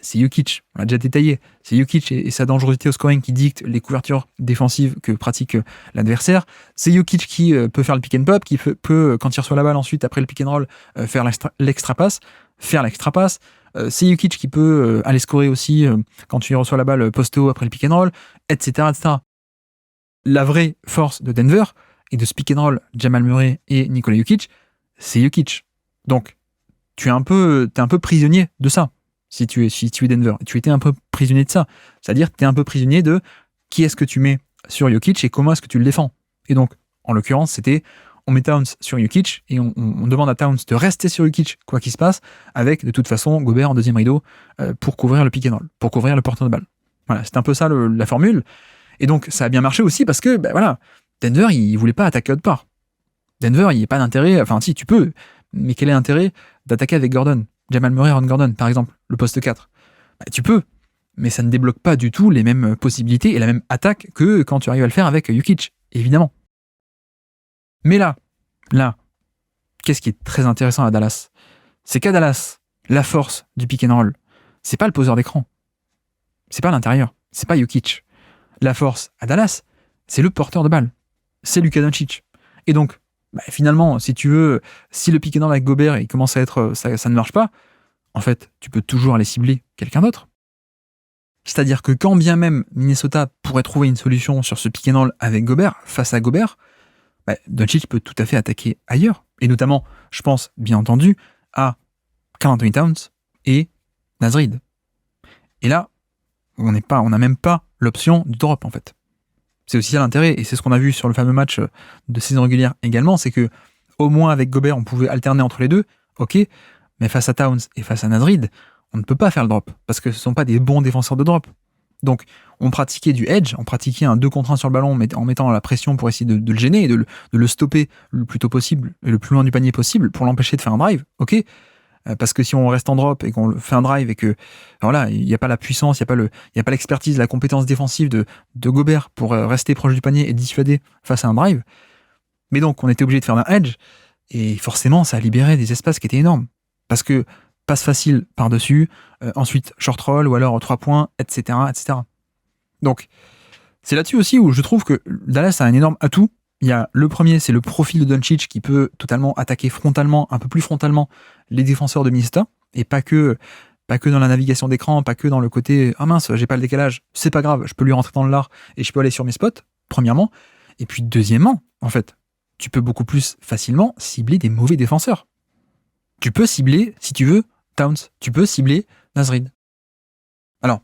c'est Jokic. On l'a déjà détaillé. C'est Jokic et sa dangerosité au scoring qui dicte les couvertures défensives que pratique l'adversaire. C'est Jokic qui peut faire le pick and pop, qui peut, quand il reçoit la balle ensuite, après le pick and roll, faire l'extra passe. C'est Jokic qui peut aller scorer aussi quand tu reçois la balle post-haut après le pick and roll, etc., etc. La vraie force de Denver et de ce pick and roll Jamal Murray et Nikola Jokic, c'est Jokic. Donc, t'es un peu prisonnier de ça. Si tu es Denver, tu étais un peu prisonnier de ça. C'est-à-dire que tu es un peu prisonnier de qui est-ce que tu mets sur Jokic et comment est-ce que tu le défends. Et donc, en l'occurrence, c'était on met Towns sur Jokic et on demande à Towns de rester sur Jokic, quoi qu'il se passe, avec de toute façon Gobert en deuxième rideau pour couvrir le pick and roll, pour couvrir le porteur de balle. Voilà, c'est un peu ça la formule. Et donc, ça a bien marché aussi parce que, Denver, il voulait pas attaquer autre part. Denver, il n'y a pas d'intérêt, enfin si, tu peux, mais quel est l'intérêt d'attaquer avec Gordon? Jamal Murray, Aaron Gordon, par exemple, le poste 4. Tu peux, mais ça ne débloque pas du tout les mêmes possibilités et la même attaque que quand tu arrives à le faire avec Jokic, évidemment. Mais là, qu'est-ce qui est très intéressant à Dallas? C'est qu'à Dallas, la force du pick and roll, c'est pas le poseur d'écran. C'est pas l'intérieur. C'est pas Jokic. La force à Dallas, c'est le porteur de balle. C'est Luka Doncic. Et donc, finalement, si tu veux, si le pick and roll avec Gobert il commence à être, ça ne marche pas, en fait, tu peux toujours aller cibler quelqu'un d'autre. C'est-à-dire que quand bien même Minnesota pourrait trouver une solution sur ce pick and roll avec Gobert, face à Gobert, Doncic peut tout à fait attaquer ailleurs. Et notamment, je pense, bien entendu, à Karl Anthony Towns et Naz Reid. Et là, on n'a même pas l'option du drop, en fait. C'est aussi ça l'intérêt, et c'est ce qu'on a vu sur le fameux match de saison régulière également, c'est que au moins avec Gobert, on pouvait alterner entre les deux, ok, mais face à Towns et face à Naz Reid, on ne peut pas faire le drop, parce que ce ne sont pas des bons défenseurs de drop. Donc, on pratiquait du edge, on pratiquait un 2 contre 1 sur le ballon en mettant la pression pour essayer de le gêner et de le stopper le plus tôt possible et le plus loin du panier possible pour l'empêcher de faire un drive, ok. Parce que si on reste en drop et qu'on fait un drive et que voilà, il n'y a pas la puissance, il n'y a pas l'expertise, la compétence défensive de Gobert pour rester proche du panier et dissuader face à un drive. Mais donc, on était obligé de faire un edge et forcément, ça a libéré des espaces qui étaient énormes. Parce que passe facile par-dessus, ensuite short roll ou alors 3 points, etc., etc. Donc, c'est là-dessus aussi où je trouve que Dallas a un énorme atout. Il y a le premier, c'est le profil de Doncic qui peut totalement attaquer frontalement, un peu plus frontalement, les défenseurs de Minnesota, et pas que dans la navigation d'écran, pas que dans le côté « Ah mince, j'ai pas le décalage, c'est pas grave, je peux lui rentrer dans le lard et je peux aller sur mes spots », premièrement. Et puis deuxièmement, en fait, tu peux beaucoup plus facilement cibler des mauvais défenseurs. Tu peux cibler, si tu veux, Towns, tu peux cibler Naz Reid. Alors,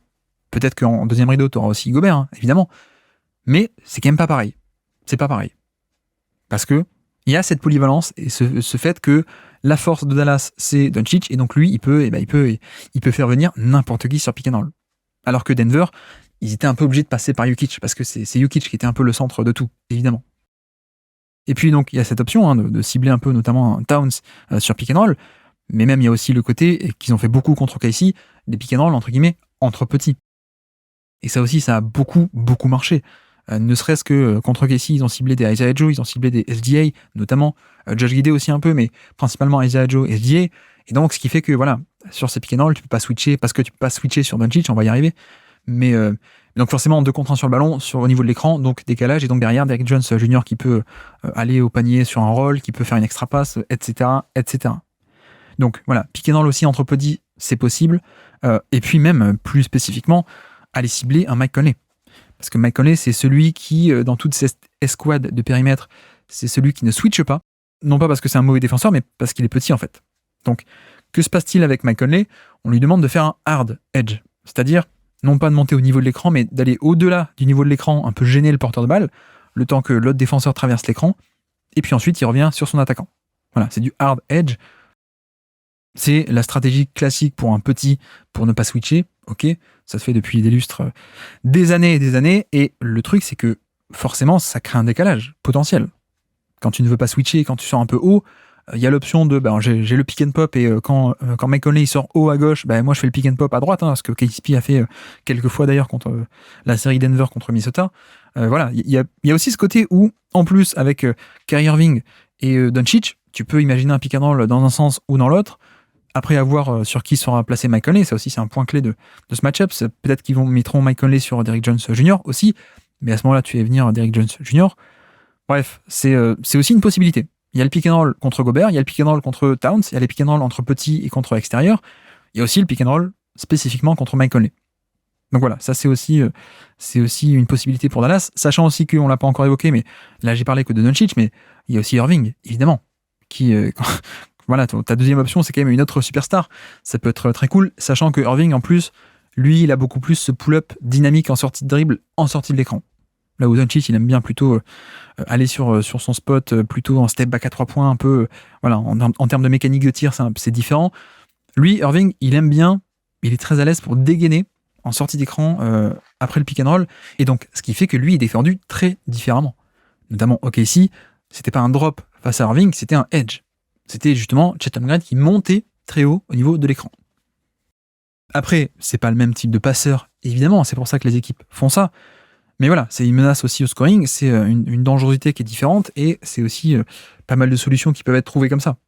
peut-être qu'en deuxième rideau, tu auras aussi Gobert, hein, évidemment, mais c'est quand même pas pareil. C'est pas pareil. Parce que il y a cette polyvalence et ce fait que la force de Dallas, c'est Doncic, et donc lui, il peut faire venir n'importe qui sur pick and roll. Alors que Denver, ils étaient un peu obligés de passer par Jokic, parce que c'est Jokic qui était un peu le centre de tout, évidemment. Et puis donc, il y a cette option de cibler un peu, notamment Towns sur pick and roll, mais même il y a aussi le côté, et qu'ils ont fait beaucoup contre KC, des pick and roll, entre guillemets, entre petits. Et ça aussi, ça a beaucoup, beaucoup marché. Ne serait-ce que contre KC, ils ont ciblé des Isaiah Joe, ils ont ciblé des SGA, notamment Josh Giddey aussi un peu, mais principalement Isaiah Joe, SGA. Et donc, ce qui fait que, voilà, sur ces pick and roll, tu peux pas switcher, parce que tu peux pas switcher sur Doncic, on va y arriver. Mais donc forcément, 2 contre 1 sur le ballon, au niveau de l'écran, donc décalage, et donc derrière, Derrick Jones Jr. qui peut aller au panier sur un roll, qui peut faire une extra passe, etc., etc. Donc voilà, pick and roll aussi entre petits, c'est possible. Et puis même, plus spécifiquement, aller cibler un Mike Conley. Parce que Mike Conley, c'est celui qui, dans toute cette escouade de périmètre, c'est celui qui ne switche pas. Non pas parce que c'est un mauvais défenseur, mais parce qu'il est petit, en fait. Donc, que se passe-t-il avec Mike Conley ? On lui demande de faire un hard edge. C'est-à-dire, non pas de monter au niveau de l'écran, mais d'aller au-delà du niveau de l'écran, un peu gêner le porteur de balle, le temps que l'autre défenseur traverse l'écran, et puis ensuite, il revient sur son attaquant. Voilà, c'est du hard edge. C'est la stratégie classique pour un petit, pour ne pas switcher. Ok, ça se fait depuis des lustres, des années et des années. Et le truc, c'est que forcément, ça crée un décalage potentiel. Quand tu ne veux pas switcher, quand tu sors un peu haut, il y a l'option de j'ai le pick and pop, et quand Mike Conley il sort haut à gauche, moi je fais le pick and pop à droite, ce que KCP a fait quelques fois d'ailleurs contre la série Denver contre Minnesota. Voilà, il y a aussi ce côté où, en plus, avec Kyrie Irving et Doncic, tu peux imaginer un pick and roll dans un sens ou dans l'autre. Après avoir sur qui sera placé Mike Conley, ça aussi c'est un point clé de ce match-up. Peut-être qu'ils mettront Mike Conley sur Derrick Jones Jr. aussi, mais à ce moment-là, tu fais venir Derrick Jones Jr. Bref, c'est aussi une possibilité. Il y a le pick and roll contre Gobert, il y a le pick and roll contre Towns, il y a les pick and roll entre petits et contre extérieurs. Il y a aussi le pick and roll spécifiquement contre Mike Conley. Donc voilà, ça c'est aussi une possibilité pour Dallas, sachant aussi qu'on l'a pas encore évoqué, mais là j'ai parlé que de Doncic, mais il y a aussi Irving, évidemment, qui voilà, ta deuxième option, c'est quand même une autre superstar. Ça peut être très cool, sachant que Irving, en plus, lui, il a beaucoup plus ce pull-up dynamique en sortie de dribble, en sortie de l'écran. Là où Doncic, il aime bien plutôt aller sur son spot, plutôt en step back à 3 points, un peu, voilà, en termes de mécanique de tir, c'est différent. Lui, Irving, il aime bien, il est très à l'aise pour dégainer en sortie d'écran après le pick and roll, et donc, ce qui fait que lui, il est défendu très différemment. Notamment, OKC, c'était pas un drop face à Irving, c'était un edge. C'était justement Chet Holmgren qui montait très haut au niveau de l'écran. Après, c'est pas le même type de passeur, évidemment, c'est pour ça que les équipes font ça. Mais voilà, c'est une menace aussi au scoring, c'est une dangerosité qui est différente, et c'est aussi pas mal de solutions qui peuvent être trouvées comme ça.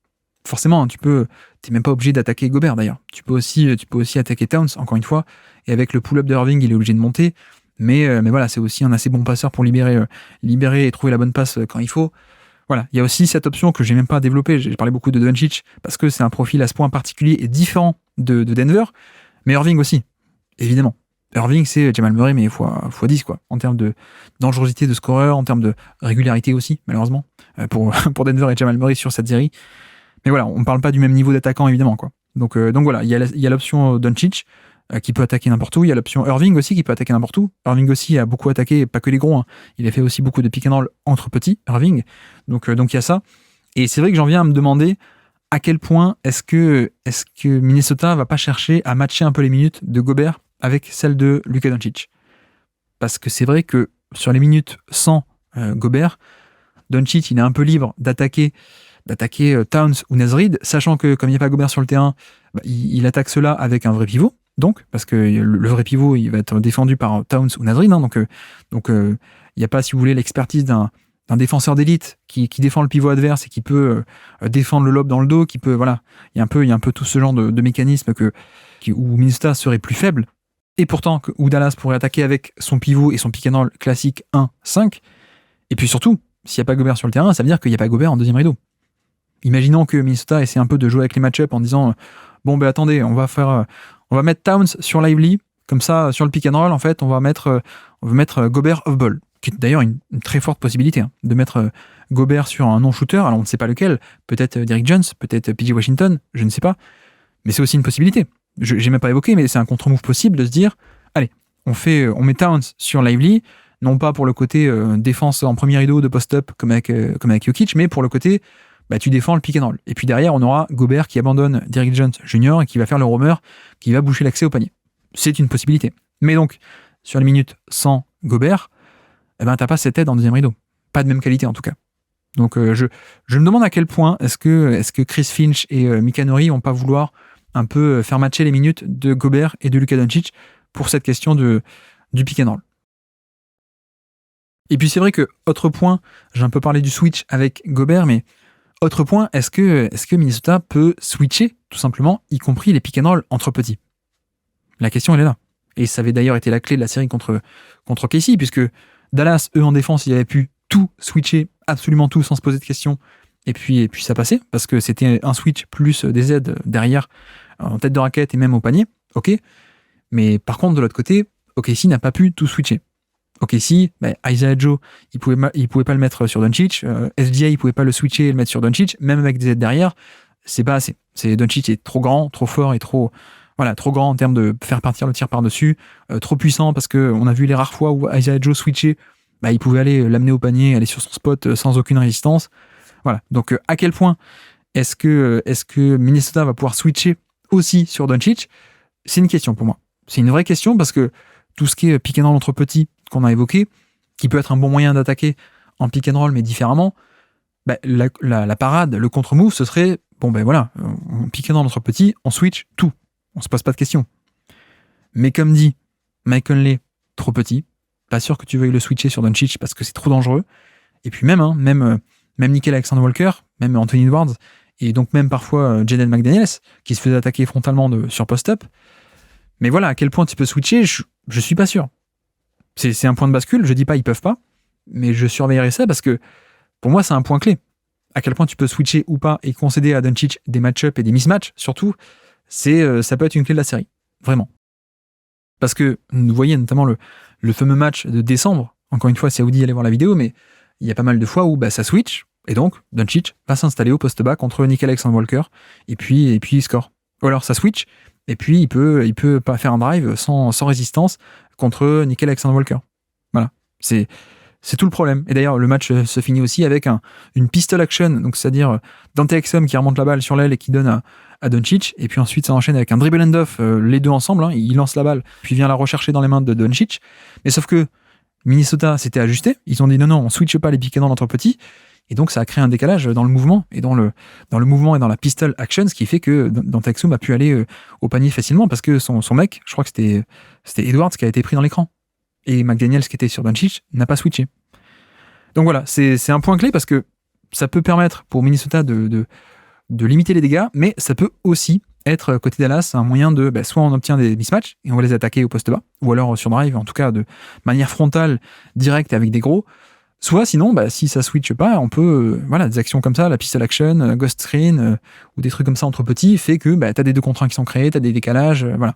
forcément, hein, t'es même pas obligé d'attaquer Gobert d'ailleurs. Tu peux aussi attaquer Towns, encore une fois, et avec le pull-up de Irving, il est obligé de monter. Mais voilà, c'est aussi un assez bon passeur pour libérer et trouver la bonne passe quand il faut. Voilà, il y a aussi cette option que j'ai même pas développée. J'ai parlé beaucoup de Doncic parce que c'est un profil à ce point particulier et différent de Denver, mais Irving aussi, évidemment. Irving, c'est Jamal Murray, mais fois 10, quoi, en termes de dangerosité de scoreur, en termes de régularité aussi, malheureusement, pour Denver et Jamal Murray sur cette série. Mais voilà, on ne parle pas du même niveau d'attaquant, évidemment, quoi. Donc voilà, il y a l'option Doncic, qui peut attaquer n'importe où. Il y a l'option Irving aussi qui peut attaquer n'importe où. Irving aussi a beaucoup attaqué, pas que les gros. Hein. Il a fait aussi beaucoup de pick and roll entre petits, Irving. Donc il y a ça. Et c'est vrai que j'en viens à me demander à quel point est-ce que Minnesota va pas chercher à matcher un peu les minutes de Gobert avec celles de Luka Doncic. Parce que c'est vrai que sur les minutes sans Gobert, Doncic, il est un peu libre d'attaquer Towns ou Naz Reid, sachant que comme il n'y a pas Gobert sur le terrain, il attaque cela avec un vrai pivot. Donc, parce que le vrai pivot, il va être défendu par Towns ou Naz Reid. Hein, donc, il n'y a pas, si vous voulez, l'expertise d'un défenseur d'élite qui défend le pivot adverse et qui peut défendre le lob dans le dos, qui peut, voilà, il y a un peu tout ce genre de mécanisme où Minnesota serait plus faible. Et pourtant, où Dallas pourrait attaquer avec son pivot et son pick and roll classique 1-5. Et puis surtout, s'il n'y a pas Gobert sur le terrain, ça veut dire qu'il n'y a pas Gobert en deuxième rideau. Imaginons que Minnesota essaie un peu de jouer avec les match-ups en disant bon, ben attendez, on va mettre Towns sur Lively, comme ça, sur le pick and roll, en fait, on va mettre Gobert off-ball, qui est d'ailleurs une très forte possibilité, hein, de mettre Gobert sur un non-shooter. Alors on ne sait pas lequel, peut-être Derrick Jones, peut-être PJ Washington, je ne sais pas, mais c'est aussi une possibilité. J'ai même pas évoqué, mais c'est un contre-move possible de se dire allez, on met Towns sur Lively, non pas pour le côté défense en premier rideau de post-up comme avec Jokic, mais pour le côté tu défends le pick and roll. Et puis derrière, on aura Gobert qui abandonne Derrick Jones Jr. et qui va faire le roamer, qui va boucher l'accès au panier. C'est une possibilité. Mais donc, sur les minutes sans Gobert, t'as pas cette aide en deuxième rideau. Pas de même qualité en tout cas. Donc je me demande à quel point est-ce que Chris Finch et Mika Nori vont pas vouloir un peu faire matcher les minutes de Gobert et de Luka Doncic pour cette question du pick and roll. Et puis c'est vrai que, autre point, j'ai un peu parlé du switch avec Gobert, mais autre point, est-ce que Minnesota peut switcher, tout simplement, y compris les pick and roll entre petits? La question, elle est là. Et ça avait d'ailleurs été la clé de la série contre KC, puisque Dallas, eux, en défense, ils avaient pu tout switcher, absolument tout, sans se poser de questions. Et puis ça passait, parce que c'était un switch plus des aides derrière, en tête de raquette et même au panier. Ok. Mais par contre, de l'autre côté, OKC n'a pas pu tout switcher. OKC, Isaiah Joe, il pouvait pas le mettre sur Doncic. SGA, il pouvait pas le switcher et le mettre sur Doncic, même avec des aides derrière. C'est pas assez. Doncic est trop grand, trop fort et trop grand en termes de faire partir le tir par-dessus, trop puissant parce que on a vu les rares fois où Isaiah Joe switchait, il pouvait aller l'amener au panier, aller sur son spot sans aucune résistance. Voilà. Donc à quel point est-ce que Minnesota va pouvoir switcher aussi sur Doncic? C'est une question pour moi. C'est une vraie question parce que tout ce qui est pick and roll entre petits qu'on a évoqué, qui peut être un bon moyen d'attaquer en pick and roll mais différemment, la parade, le contre-move, ce serait on pick and roll entre petits, on switch tout, on se pose pas de questions. Mais comme dit Mike Conley, trop petit, pas sûr que tu veuilles le switcher sur Doncic parce que c'est trop dangereux. Et puis même Nickel Alexander-Walker, même Anthony Edwards, et donc même parfois Jaden McDaniels, qui se faisait attaquer frontalement sur post-up. Mais voilà, à quel point tu peux switcher, je suis pas sûr. C'est un point de bascule, je dis pas ils peuvent pas, mais je surveillerai ça parce que pour moi c'est un point clé. À quel point tu peux switcher ou pas et concéder à Doncic des match-up et des mismatchs, surtout, ça peut être une clé de la série, vraiment. Parce que vous voyez notamment le fameux match de décembre, encore une fois c'est Audi, allez voir la vidéo, mais il y a pas mal de fois où ça switch, et donc Doncic va s'installer au poste bas contre Nickel Alexander-Walker, et puis il score. Ou alors ça switch, et puis il peut pas faire un drive sans résistance contre Nickel Alexander-Walker. Voilà, c'est tout le problème. Et d'ailleurs, le match se finit aussi avec une pistol action, donc c'est-à-dire Dante Exum qui remonte la balle sur l'aile et qui donne à Doncic, et puis ensuite ça enchaîne avec un dribble end-off, les deux ensemble, il lance la balle, puis vient la rechercher dans les mains de Doncic. Mais sauf que Minnesota s'était ajusté, ils ont dit non, on switche pas les pick and roll entre petits, et donc ça a créé un décalage dans le mouvement, et dans le mouvement et dans la pistol action, ce qui fait que Dante Exum a pu aller au panier facilement, parce que son mec, je crois que c'était Edwards qui a été pris dans l'écran, et McDaniels qui était sur Doncic n'a pas switché. Donc voilà, c'est un point clé parce que ça peut permettre pour Minnesota de de limiter les dégâts, mais ça peut aussi être côté Dallas un moyen de soit on obtient des mismatchs et on va les attaquer au poste bas, ou alors sur drive, en tout cas de manière frontale, directe avec des gros. Soit sinon, si ça switch pas, on peut, des actions comme ça, la pistol action, ghost screen, ou des trucs comme ça entre petits, fait que t'as des 2 contre 1 qui sont créés, t'as des décalages, voilà.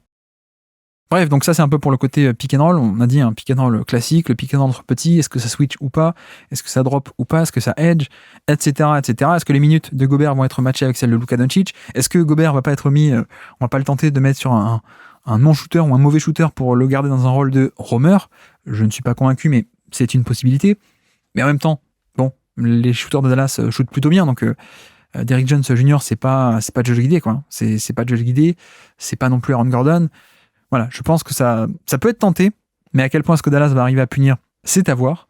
Bref, donc ça c'est un peu pour le côté pick and roll. On a dit un pick and roll classique, le pick and roll entre petits, est-ce que ça switch ou pas, est-ce que ça drop ou pas, est-ce que ça edge, etc., etc. Est-ce que les minutes de Gobert vont être matchées avec celles de Luka Doncic? Est-ce que Gobert va pas être mis, on va pas le tenter de mettre sur un non-shooter ou un mauvais shooter pour le garder dans un rôle de roamer? Je ne suis pas convaincu, mais c'est une possibilité. Mais en même temps, bon, les shooters de Dallas shootent plutôt bien, donc Derrick Jones Jr. c'est pas Josh Giddey, quoi. C'est pas Josh Giddey, c'est pas non plus Aaron Gordon. Voilà, je pense que ça peut être tenté, mais à quel point est-ce que Dallas va arriver à punir, c'est à voir.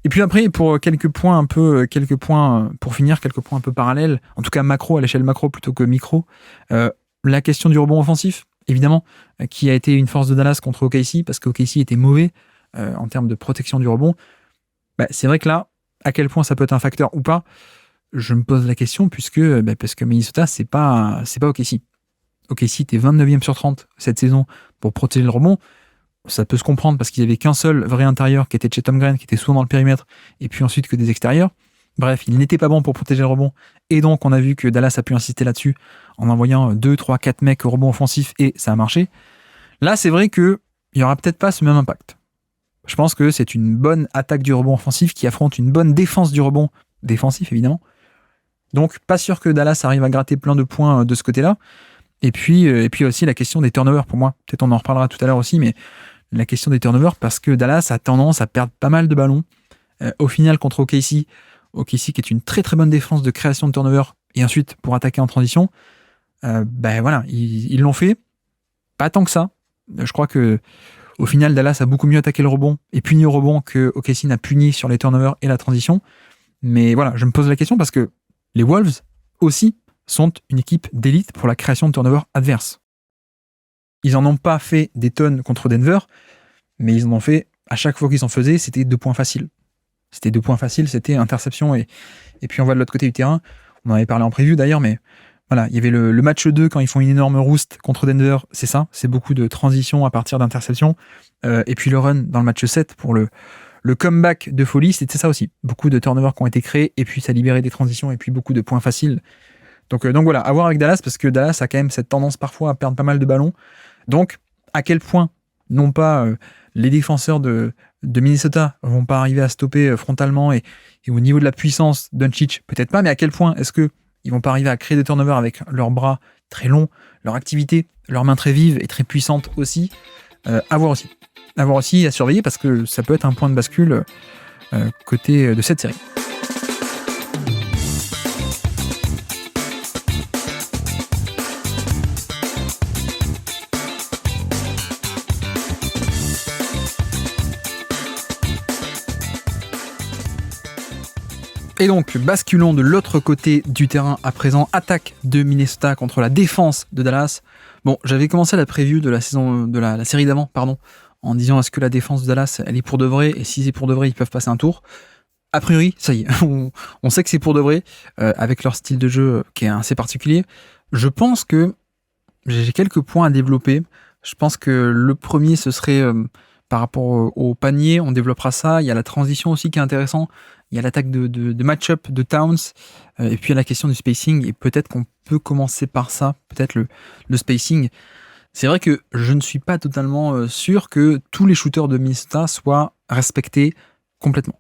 Et puis après, pour quelques points pour finir, quelques points un peu parallèles, en tout cas macro, à l'échelle macro plutôt que micro, la question du rebond offensif, évidemment, qui a été une force de Dallas contre OKC, parce que OKC était mauvais en termes de protection du rebond. C'est vrai que là, à quel point ça peut être un facteur ou pas, je me pose la question, parce que Minnesota, c'est pas OKC. OKC était 29e sur 30 cette saison pour protéger le rebond. Ça peut se comprendre parce qu'il n'y avait qu'un seul vrai intérieur qui était Chet Holmgren, qui était souvent dans le périmètre, et puis ensuite que des extérieurs. Bref, il n'était pas bon pour protéger le rebond, et donc on a vu que Dallas a pu insister là-dessus en envoyant 2, 3, 4 mecs au rebond offensif, et ça a marché. Là, c'est vrai qu'il n'y aura peut-être pas ce même impact. Je pense que c'est une bonne attaque du rebond offensif qui affronte une bonne défense du rebond défensif, évidemment. Donc, pas sûr que Dallas arrive à gratter plein de points de ce côté-là. Et puis aussi la question des turnovers pour moi. Peut-être on en reparlera tout à l'heure aussi, mais la question des turnovers parce que Dallas a tendance à perdre pas mal de ballons. Au final, contre OKC qui est une très très bonne défense de création de turnovers et ensuite pour attaquer en transition, ils l'ont fait. Pas tant que ça. Je crois que au final, Dallas a beaucoup mieux attaqué le rebond et puni au rebond que OKC n'a puni sur les turnovers et la transition. Mais voilà, je me pose la question parce que les Wolves aussi sont une équipe d'élite pour la création de turnover adverse. Ils en ont pas fait des tonnes contre Denver, mais ils en ont fait, à chaque fois qu'ils en faisaient, c'était 2 points faciles. C'était interception et puis on va de l'autre côté du terrain. On en avait parlé en preview d'ailleurs, mais voilà, il y avait le match 2 quand ils font une énorme roost contre Denver, c'est ça, c'est beaucoup de transition à partir d'interception. Et puis le run dans le match 7 pour le comeback de folie, c'était ça aussi. Beaucoup de turnovers qui ont été créés, et puis ça libérait des transitions, et puis beaucoup de points faciles. Donc voilà, à voir avec Dallas, parce que Dallas a quand même cette tendance parfois à perdre pas mal de ballons. Donc, à quel point, non pas les défenseurs de Minnesota vont pas arriver à stopper frontalement et au niveau de la puissance, Doncic, peut-être pas, mais à quel point est-ce que ils vont pas arriver à créer des turnovers avec leurs bras très longs, leur activité, leurs mains très vives et très puissantes aussi. À voir aussi, à surveiller, parce que ça peut être un point de bascule côté de cette série. Et donc, basculons de l'autre côté du terrain à présent. Attaque de Minnesota contre la défense de Dallas. Bon, j'avais commencé la preview de la saison de la série d'avant, en disant est-ce que la défense de Dallas, elle est pour de vrai, et si c'est pour de vrai, ils peuvent passer un tour. A priori, ça y est, on sait que c'est pour de vrai, avec leur style de jeu qui est assez particulier. Je pense que j'ai quelques points à développer. Je pense que le premier, ce serait par rapport au panier, on développera ça. Il y a la transition aussi qui est intéressant. Il y a l'attaque de match-up de Towns, et puis il y a la question du spacing, et peut-être qu'on peut commencer par ça, peut-être le spacing. C'est vrai que je ne suis pas totalement sûr que tous les shooters de Minnesota soient respectés complètement.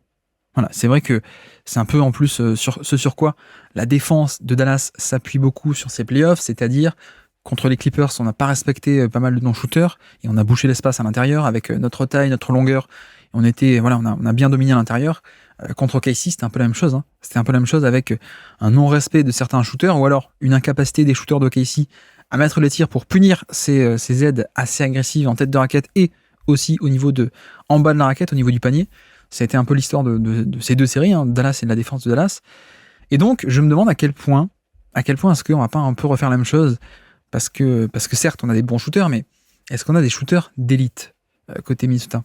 Voilà, c'est vrai que c'est un peu en plus sur quoi la défense de Dallas s'appuie beaucoup sur ses playoffs, c'est-à-dire contre les Clippers, on n'a pas respecté pas mal de non-shooters, et on a bouché l'espace à l'intérieur avec notre taille, notre longueur. On a bien dominé à l'intérieur. Contre OKC, c'était un peu la même chose. C'était un peu la même chose avec un non-respect de certains shooters, ou alors une incapacité des shooters d'OKC à mettre les tirs pour punir ces aides assez agressives en tête de raquette et aussi au niveau en bas de la raquette, au niveau du panier. Ça a été un peu l'histoire de ces deux séries, Dallas et de la défense de Dallas. Et donc, je me demande à quel point est-ce qu'on va pas un peu refaire la même chose, parce que certes, on a des bons shooters, mais est-ce qu'on a des shooters d'élite côté Minnesota ?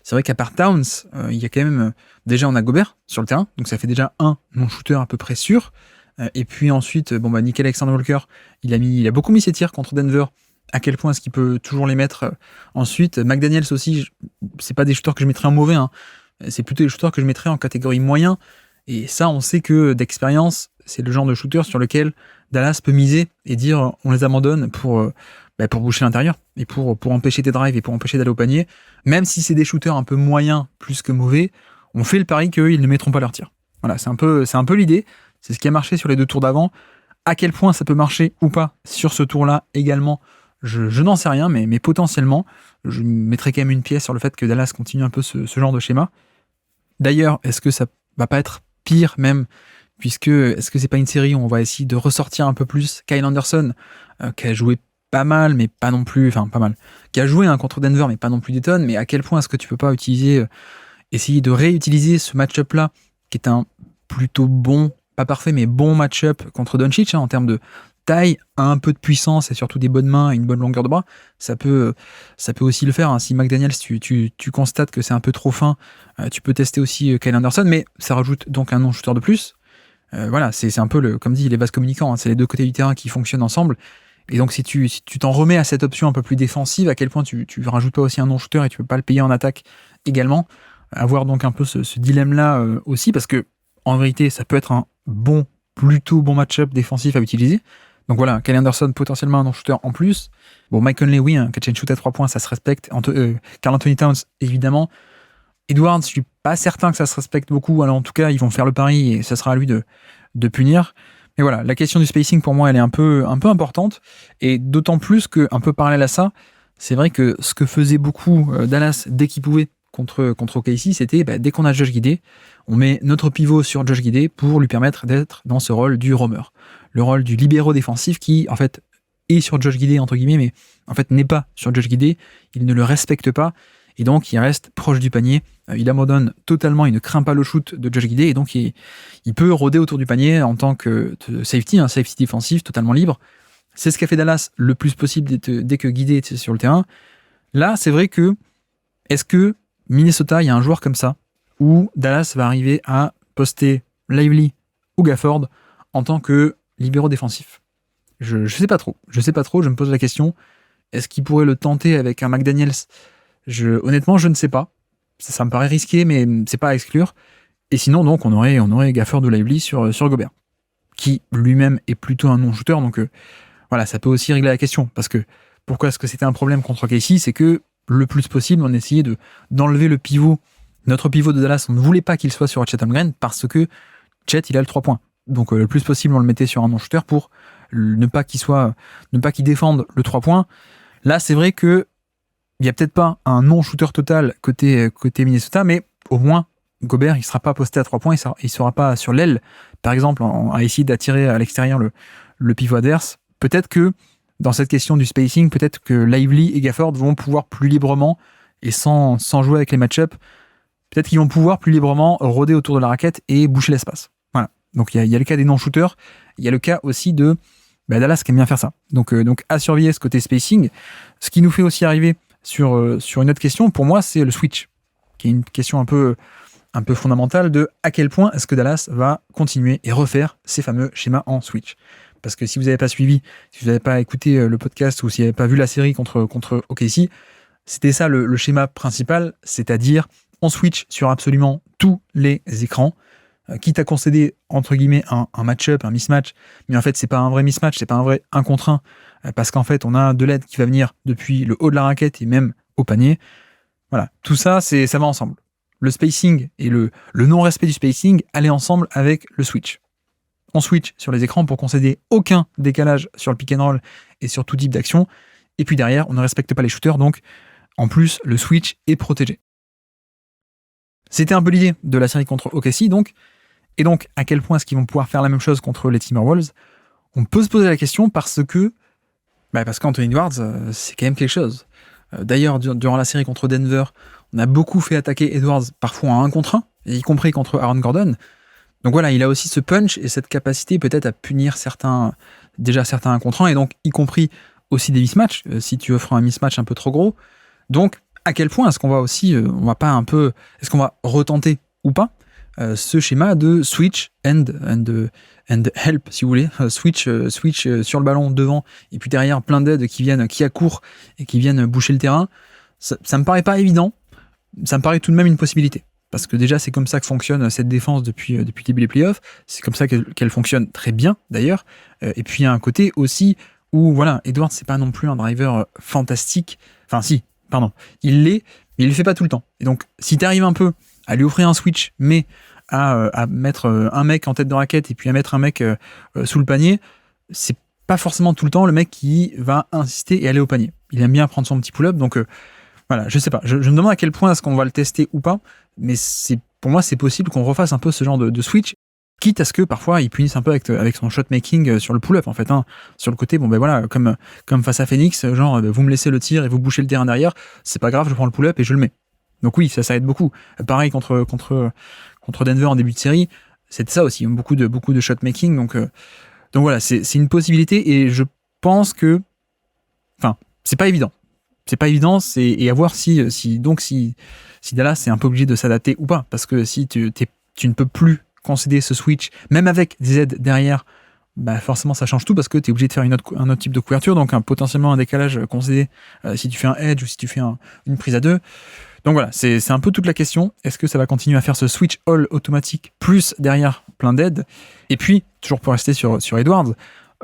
C'est vrai qu'à part Towns, il y a quand même déjà on a Gobert sur le terrain, donc ça fait déjà un non-shooter à peu près sûr. Et puis ensuite, Nickel Alexander-Walker, il a beaucoup mis ses tirs contre Denver. À quel point est-ce qu'il peut toujours les mettre ensuite? McDaniels aussi, c'est pas des shooters que je mettrais en mauvais, hein. C'est plutôt des shooters que je mettrais en catégorie moyen. Et ça, on sait que d'expérience, c'est le genre de shooter sur lequel Dallas peut miser et dire on les abandonne pour boucher l'intérieur et pour empêcher des drives et pour empêcher d'aller au panier. Même si c'est des shooters un peu moyens plus que mauvais, on fait le pari qu'ils ne mettront pas leur tir. Voilà, c'est un peu l'idée. C'est ce qui a marché sur les 2 tours d'avant. À quel point ça peut marcher ou pas sur ce tour-là également, je n'en sais rien, mais potentiellement, je mettrais quand même une pièce sur le fait que Dallas continue un peu ce genre de schéma. D'ailleurs, est-ce que ça va pas être pire même, puisque est-ce que c'est pas une série où on va essayer de ressortir un peu plus Kyle Anderson, qui a joué pas mal, mais pas non plus, enfin pas mal, qui a joué contre Denver, mais pas non plus des tonnes, mais à quel point est-ce que tu peux pas essayer de réutiliser ce match-up-là, qui est un plutôt bon, pas parfait, mais bon match-up contre Doncic, en termes de taille, un peu de puissance et surtout des bonnes mains et une bonne longueur de bras, ça peut aussi le faire, hein. Si McDaniels, tu constates que c'est un peu trop fin, tu peux tester aussi Kyle Anderson, mais ça rajoute donc un non-shooter de plus. Voilà, c'est un peu, comme dit, les vases communicants, hein. C'est les 2 côtés du terrain qui fonctionnent ensemble. Et donc si tu t'en remets à cette option un peu plus défensive, à quel point tu rajoutes pas aussi un non-shooter et tu peux pas le payer en attaque également, avoir donc un peu ce dilemme-là aussi, parce que en vérité, ça peut être un plutôt bon match-up défensif à utiliser. Donc voilà, Kyle Anderson, potentiellement un non-shooter en plus. Mike Conley, oui, catch and shoot à 3 points, ça se respecte. Karl Anthony Towns, évidemment. Edwards, je suis pas certain que ça se respecte beaucoup. Alors en tout cas, ils vont faire le pari et ça sera à lui de punir. Mais voilà, la question du spacing, pour moi, elle est un peu importante. Et d'autant plus que, un peu parallèle à ça, c'est vrai que ce que faisait beaucoup Dallas dès qu'il pouvait contre OKC, c'était dès qu'on a Josh Giddey, on met notre pivot sur Josh Giddey pour lui permettre d'être dans ce rôle du roamer. Le rôle du libéraux défensif qui, en fait, est sur Josh Giddey, entre guillemets, mais en fait n'est pas sur Josh Giddey. Il ne le respecte pas. Et donc, il reste proche du panier. Il abandonne totalement, il ne craint pas le shoot de Josh Giddey. Et donc, il peut rôder autour du panier en tant que safety, un safety défensif totalement libre. C'est ce qu'a fait Dallas le plus possible dès que Giddey était sur le terrain. Là, c'est vrai que, est-ce que Minnesota, il y a un joueur comme ça, où Dallas va arriver à poster Lively ou Gafford en tant que libéraux défensif? Je sais pas trop. Je me pose la question. Est-ce qu'il pourrait le tenter avec un McDaniels? Honnêtement, je ne sais pas. Ça me paraît risqué, mais c'est pas à exclure. Et sinon, donc, on aurait Gafford ou Lively sur Gobert, qui lui-même est plutôt un non-shooter. Donc voilà, ça peut aussi régler la question. Parce que pourquoi est-ce que c'était un problème contre Casey? C'est que le plus possible, on essayait d'enlever le pivot. Notre pivot de Dallas, on ne voulait pas qu'il soit sur Chet Holmgren parce que Chet, il a le 3 points. Donc le plus possible, on le mettait sur un non-shooter pour ne pas qu'il défende le 3 points. Là, c'est vrai que il n'y a peut-être pas un non-shooter total côté Minnesota, mais au moins, Gobert, il sera pas posté à 3 points, il sera pas sur l'aile, par exemple, à essayer d'attirer à l'extérieur le pivot adverse. Peut-être que, dans cette question du spacing, peut-être que Lively et Gafford vont pouvoir plus librement, et sans jouer avec les match-up, peut-être qu'ils vont pouvoir plus librement rôder autour de la raquette et boucher l'espace. Voilà. Donc il y a le cas des non-shooters, il y a le cas aussi de Dallas qui aime bien faire ça. Donc à surveiller ce côté spacing. Ce qui nous fait aussi arriver sur une autre question, pour moi, c'est le switch, qui est une question un peu fondamentale de à quel point est-ce que Dallas va continuer et refaire ces fameux schémas en switch. Parce que si vous n'avez pas suivi, si vous n'avez pas écouté le podcast ou si vous n'avez pas vu la série contre OKC, c'était ça le schéma principal, c'est-à-dire on switch sur absolument tous les écrans, quitte à concéder entre guillemets un match-up, un mismatch, mais en fait c'est pas un vrai mismatch, c'est pas un vrai 1 contre 1, parce qu'en fait on a de l'aide qui va venir depuis le haut de la raquette et même au panier. Voilà, tout ça, ça va ensemble. Le spacing et le non-respect du spacing allaient ensemble avec le switch. On switch sur les écrans pour concéder aucun décalage sur le pick and roll et sur tout type d'action, et puis derrière on ne respecte pas les shooters, donc en plus le switch est protégé. C'était un peu l'idée de la série contre OKC, donc. Et donc, à quel point est-ce qu'ils vont pouvoir faire la même chose contre les Timberwolves? On peut se poser la question parce qu'Anthony Edwards, c'est quand même quelque chose. D'ailleurs, durant la série contre Denver, on a beaucoup fait attaquer Edwards parfois à 1 contre 1, y compris contre Aaron Gordon. Donc voilà, il a aussi ce punch et cette capacité peut-être à punir certains 1 contre 1, et donc y compris aussi des mismatchs, si tu offres un mismatch un peu trop gros. Donc, à quel point est-ce qu'on va aussi, est-ce qu'on va retenter ou pas ce schéma de switch and help, si vous voulez, switch sur le ballon devant, et puis derrière plein d'aides qui accourent et qui viennent boucher le terrain. Ça me paraît pas évident, ça me paraît tout de même une possibilité. Parce que déjà, c'est comme ça que fonctionne cette défense depuis le début des playoffs. C'est comme ça qu'elle fonctionne très bien, d'ailleurs. Et puis, il y a un côté aussi où, voilà, Edwards, c'est pas non plus un driver fantastique. Enfin, si, pardon. Il l'est, mais il le fait pas tout le temps. Et donc, si tu arrives un peu à lui offrir un switch, mais à mettre un mec en tête de raquette et puis à mettre un mec sous le panier, c'est pas forcément tout le temps le mec qui va insister et aller au panier. Il aime bien prendre son petit pull-up, donc voilà, je sais pas. Je me demande à quel point est-ce qu'on va le tester ou pas, mais pour moi, c'est possible qu'on refasse un peu ce genre de switch, quitte à ce que parfois il punisse un peu avec son shot making sur le pull-up, en fait. Sur le côté, bon ben voilà, comme face à Phoenix, genre vous me laissez le tir et vous bouchez le terrain derrière, c'est pas grave, je prends le pull-up et je le mets. Donc oui, ça aide beaucoup. Pareil contre Denver en début de série, c'était ça aussi, beaucoup de shot making. Donc voilà, c'est une possibilité et je pense que, enfin, c'est pas évident. C'est pas évident, et à voir si Dallas est un peu obligé de s'adapter ou pas, parce que si tu ne peux plus concéder ce switch, même avec des aides derrière, bah forcément ça change tout, parce que tu es obligé de faire un autre type de couverture, donc potentiellement un décalage concédé si tu fais un edge ou si tu fais une prise à deux. Donc voilà, c'est un peu toute la question. Est-ce que ça va continuer à faire ce switch all automatique, plus derrière plein d'aides? Et puis, toujours pour rester sur Edwards,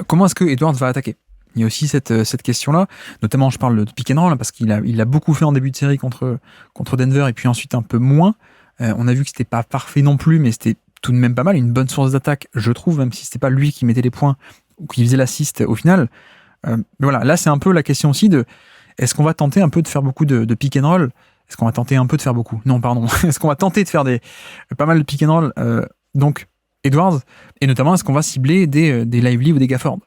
comment est-ce que Edwards va attaquer? Il y a aussi cette question-là, notamment je parle de pick and roll, parce qu'il l'a beaucoup fait en début de série contre Denver, et puis ensuite un peu moins. On a vu que c'était pas parfait non plus, mais c'était tout de même pas mal, une bonne source d'attaque, je trouve, même si c'était pas lui qui mettait les points ou qui faisait l'assist au final. Mais voilà, là c'est un peu la question aussi de, est-ce qu'on va tenter un peu de faire beaucoup de pick and roll? Est-ce qu'on va tenter un peu de faire beaucoup? Non, pardon. Est-ce qu'on va tenter de faire pas mal de pick and roll, donc Edwards, et notamment est-ce qu'on va cibler des Lively ou des Gafford?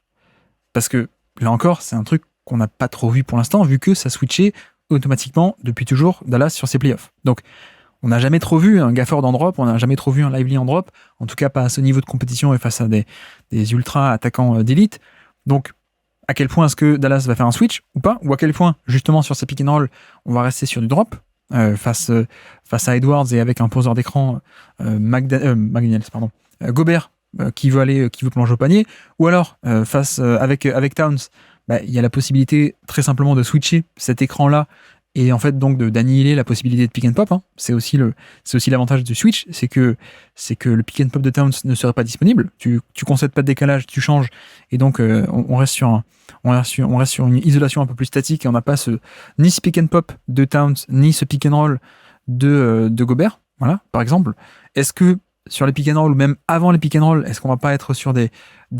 Parce que là encore, c'est un truc qu'on n'a pas trop vu pour l'instant, vu que ça switchait automatiquement depuis toujours Dallas sur ses playoffs. Donc, on n'a jamais trop vu un Gafford en drop, on n'a jamais trop vu un Lively en drop, en tout cas pas à ce niveau de compétition et face à des ultra attaquants d'élite. Donc, à quel point est-ce que Dallas va faire un switch ou pas? Ou à quel point, justement, sur ces pick and roll, on va rester sur du drop face à Edwards et avec un poseur d'écran McDaniels, Gobert, qui veut plonger au panier, ou alors avec Towns, il y a la possibilité très simplement de switcher cet écran-là et en fait donc d'annihiler la possibilité de pick and pop. C'est aussi l'avantage du switch, c'est que le pick and pop de Towns ne serait pas disponible. Tu concèdes pas de décalage, tu changes, et donc on reste sur une isolation un peu plus statique, et on n'a pas ni ce pick and pop de Towns ni ce pick and roll de Gobert. Voilà, par exemple. Est-ce que sur les pick and roll, ou même avant les pick and roll, est-ce qu'on va pas être sur des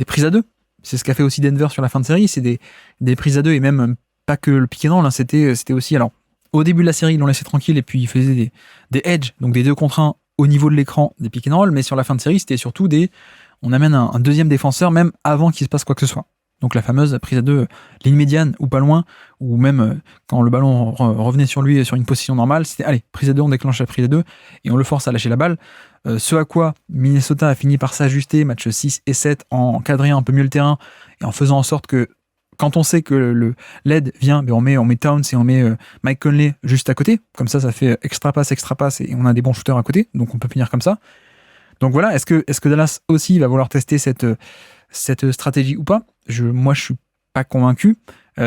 prises à deux? C'est ce qu'a fait aussi Denver sur la fin de série, c'est des prises à deux, et même pas que le pick and roll, c'était aussi, alors au début de la série ils l'ont laissé tranquille et puis ils faisaient des edge, donc des 2 contre 1 au niveau de l'écran des pick and roll, mais sur la fin de série c'était surtout on amène un deuxième défenseur même avant qu'il se passe quoi que ce soit. Donc la fameuse prise à deux, ligne médiane ou pas loin, ou même quand le ballon revenait sur lui sur une position normale, c'était allez, prise à deux, on déclenche la prise à deux et on le force à lâcher la balle. Ce à quoi Minnesota a fini par s'ajuster, match 6 et 7, en encadrant un peu mieux le terrain et en faisant en sorte que quand on sait que le lead vient, on met Towns et on met Mike Conley juste à côté, comme ça fait extra passe et on a des bons shooters à côté, donc on peut finir comme ça. Donc voilà, est-ce que Dallas aussi va vouloir tester cette stratégie ou pas? Moi, je suis pas convaincu.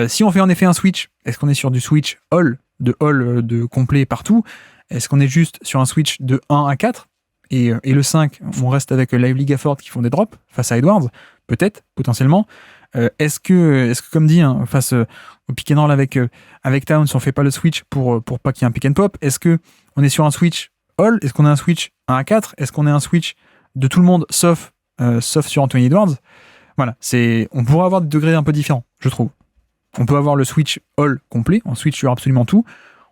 Si on fait en effet un switch, est-ce qu'on est sur du switch all de complet partout? Est-ce qu'on est juste sur un switch de 1 à 4 et le 5, on reste avec Lively, Gafford qui font des drops face à Edwards? Peut-être, potentiellement. Est-ce que comme dit, face au pick and roll avec Towns, on fait pas le switch pour pas qu'il y ait un pick and pop? Est-ce que on est sur un switch all? Est-ce qu'on a un switch 1 à 4? Est-ce qu'on est un switch de tout le monde sauf sur Anthony Edwards? Voilà, on pourrait avoir des degrés un peu différents, je trouve. On peut avoir le switch all complet, on switch sur absolument tout.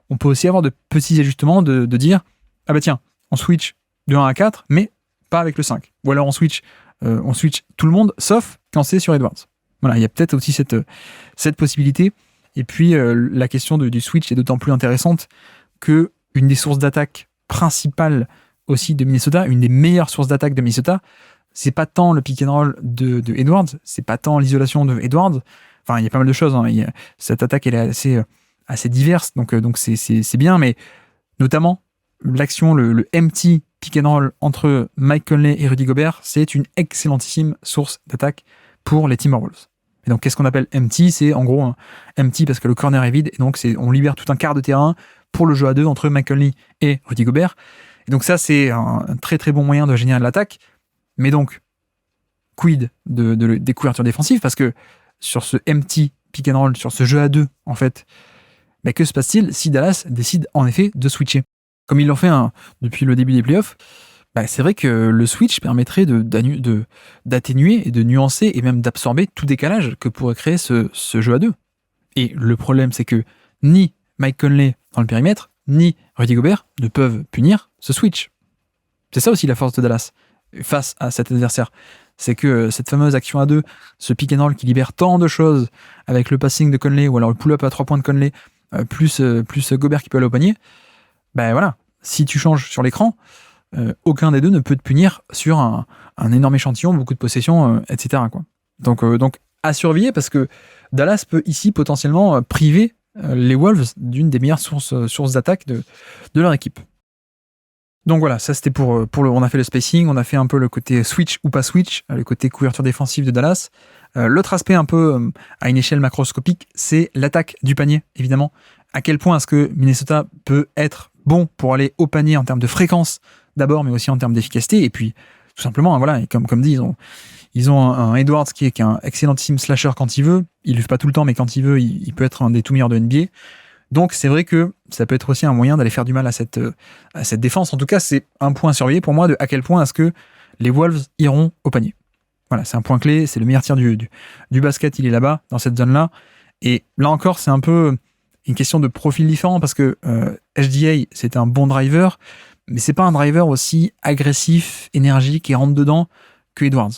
On peut aussi avoir de petits ajustements de dire, ah bah tiens, on switch de 1 à 4, mais pas avec le 5. Ou alors on switch tout le monde, sauf quand c'est sur Edwards. Voilà, il y a peut-être aussi cette possibilité. Et puis, la question du switch est d'autant plus intéressante que une des sources d'attaque principales aussi de Minnesota, une des meilleures sources d'attaque de Minnesota, c'est pas tant le pick and roll de Edwards, c'est pas tant l'isolation de Edwards. Enfin, il y a pas mal de choses. Cette attaque, elle est assez diverse, donc c'est bien, mais notamment l'action, le empty pick and roll entre Mike Conley et Rudy Gobert, c'est une excellentissime source d'attaque pour les Timberwolves. Et donc, qu'est-ce qu'on appelle empty? C'est en gros un empty parce que le corner est vide, et donc on libère tout un quart de terrain pour le jeu à deux entre Mike Conley et Rudy Gobert. Et donc ça, c'est un très très bon moyen de générer de l'attaque. Mais donc, quid des couvertures défensives? Parce que sur ce empty pick and roll, sur ce jeu à deux, en fait, que se passe-t-il si Dallas décide en effet de switcher? Comme ils l'ont fait depuis le début des playoffs, c'est vrai que le switch permettrait d'atténuer et de nuancer et même d'absorber tout décalage que pourrait créer ce jeu à deux. Et le problème, c'est que ni Mike Conley dans le périmètre, ni Rudy Gobert ne peuvent punir ce switch. C'est ça aussi la force de Dallas face à cet adversaire. C'est que cette fameuse action à deux, ce pick and roll qui libère tant de choses avec le passing de Conley ou alors le pull-up à 3 points de Conley, plus Gobert qui peut aller au panier, voilà, si tu changes sur l'écran, aucun des deux ne peut te punir sur un énorme échantillon, beaucoup de possessions, etc. quoi. Donc à surveiller, parce que Dallas peut ici potentiellement priver les Wolves d'une des meilleures sources d'attaque de leur équipe. Donc voilà, ça c'était pour on a fait le spacing, on a fait un peu le côté switch ou pas switch, le côté couverture défensive de Dallas. L'autre aspect un peu à une échelle macroscopique, c'est l'attaque du panier, évidemment. À quel point est-ce que Minnesota peut être bon pour aller au panier en termes de fréquence d'abord, mais aussi en termes d'efficacité. Et puis, tout simplement, voilà, et comme dit, ils ont un Edwards qui est un excellentissime slasher quand il veut. Il ne le fait pas tout le temps, mais quand il veut, il peut être un des tout meilleurs de NBA. Donc, c'est vrai que ça peut être aussi un moyen d'aller faire du mal à cette défense. En tout cas, c'est un point à surveiller pour moi de à quel point est-ce que les Wolves iront au panier. Voilà, c'est un point clé. C'est le meilleur tir du basket. Il est là-bas, dans cette zone-là. Et là encore, c'est un peu une question de profil différent parce que HDA, c'est un bon driver, mais c'est pas un driver aussi agressif, énergique et rentre dedans que Edwards.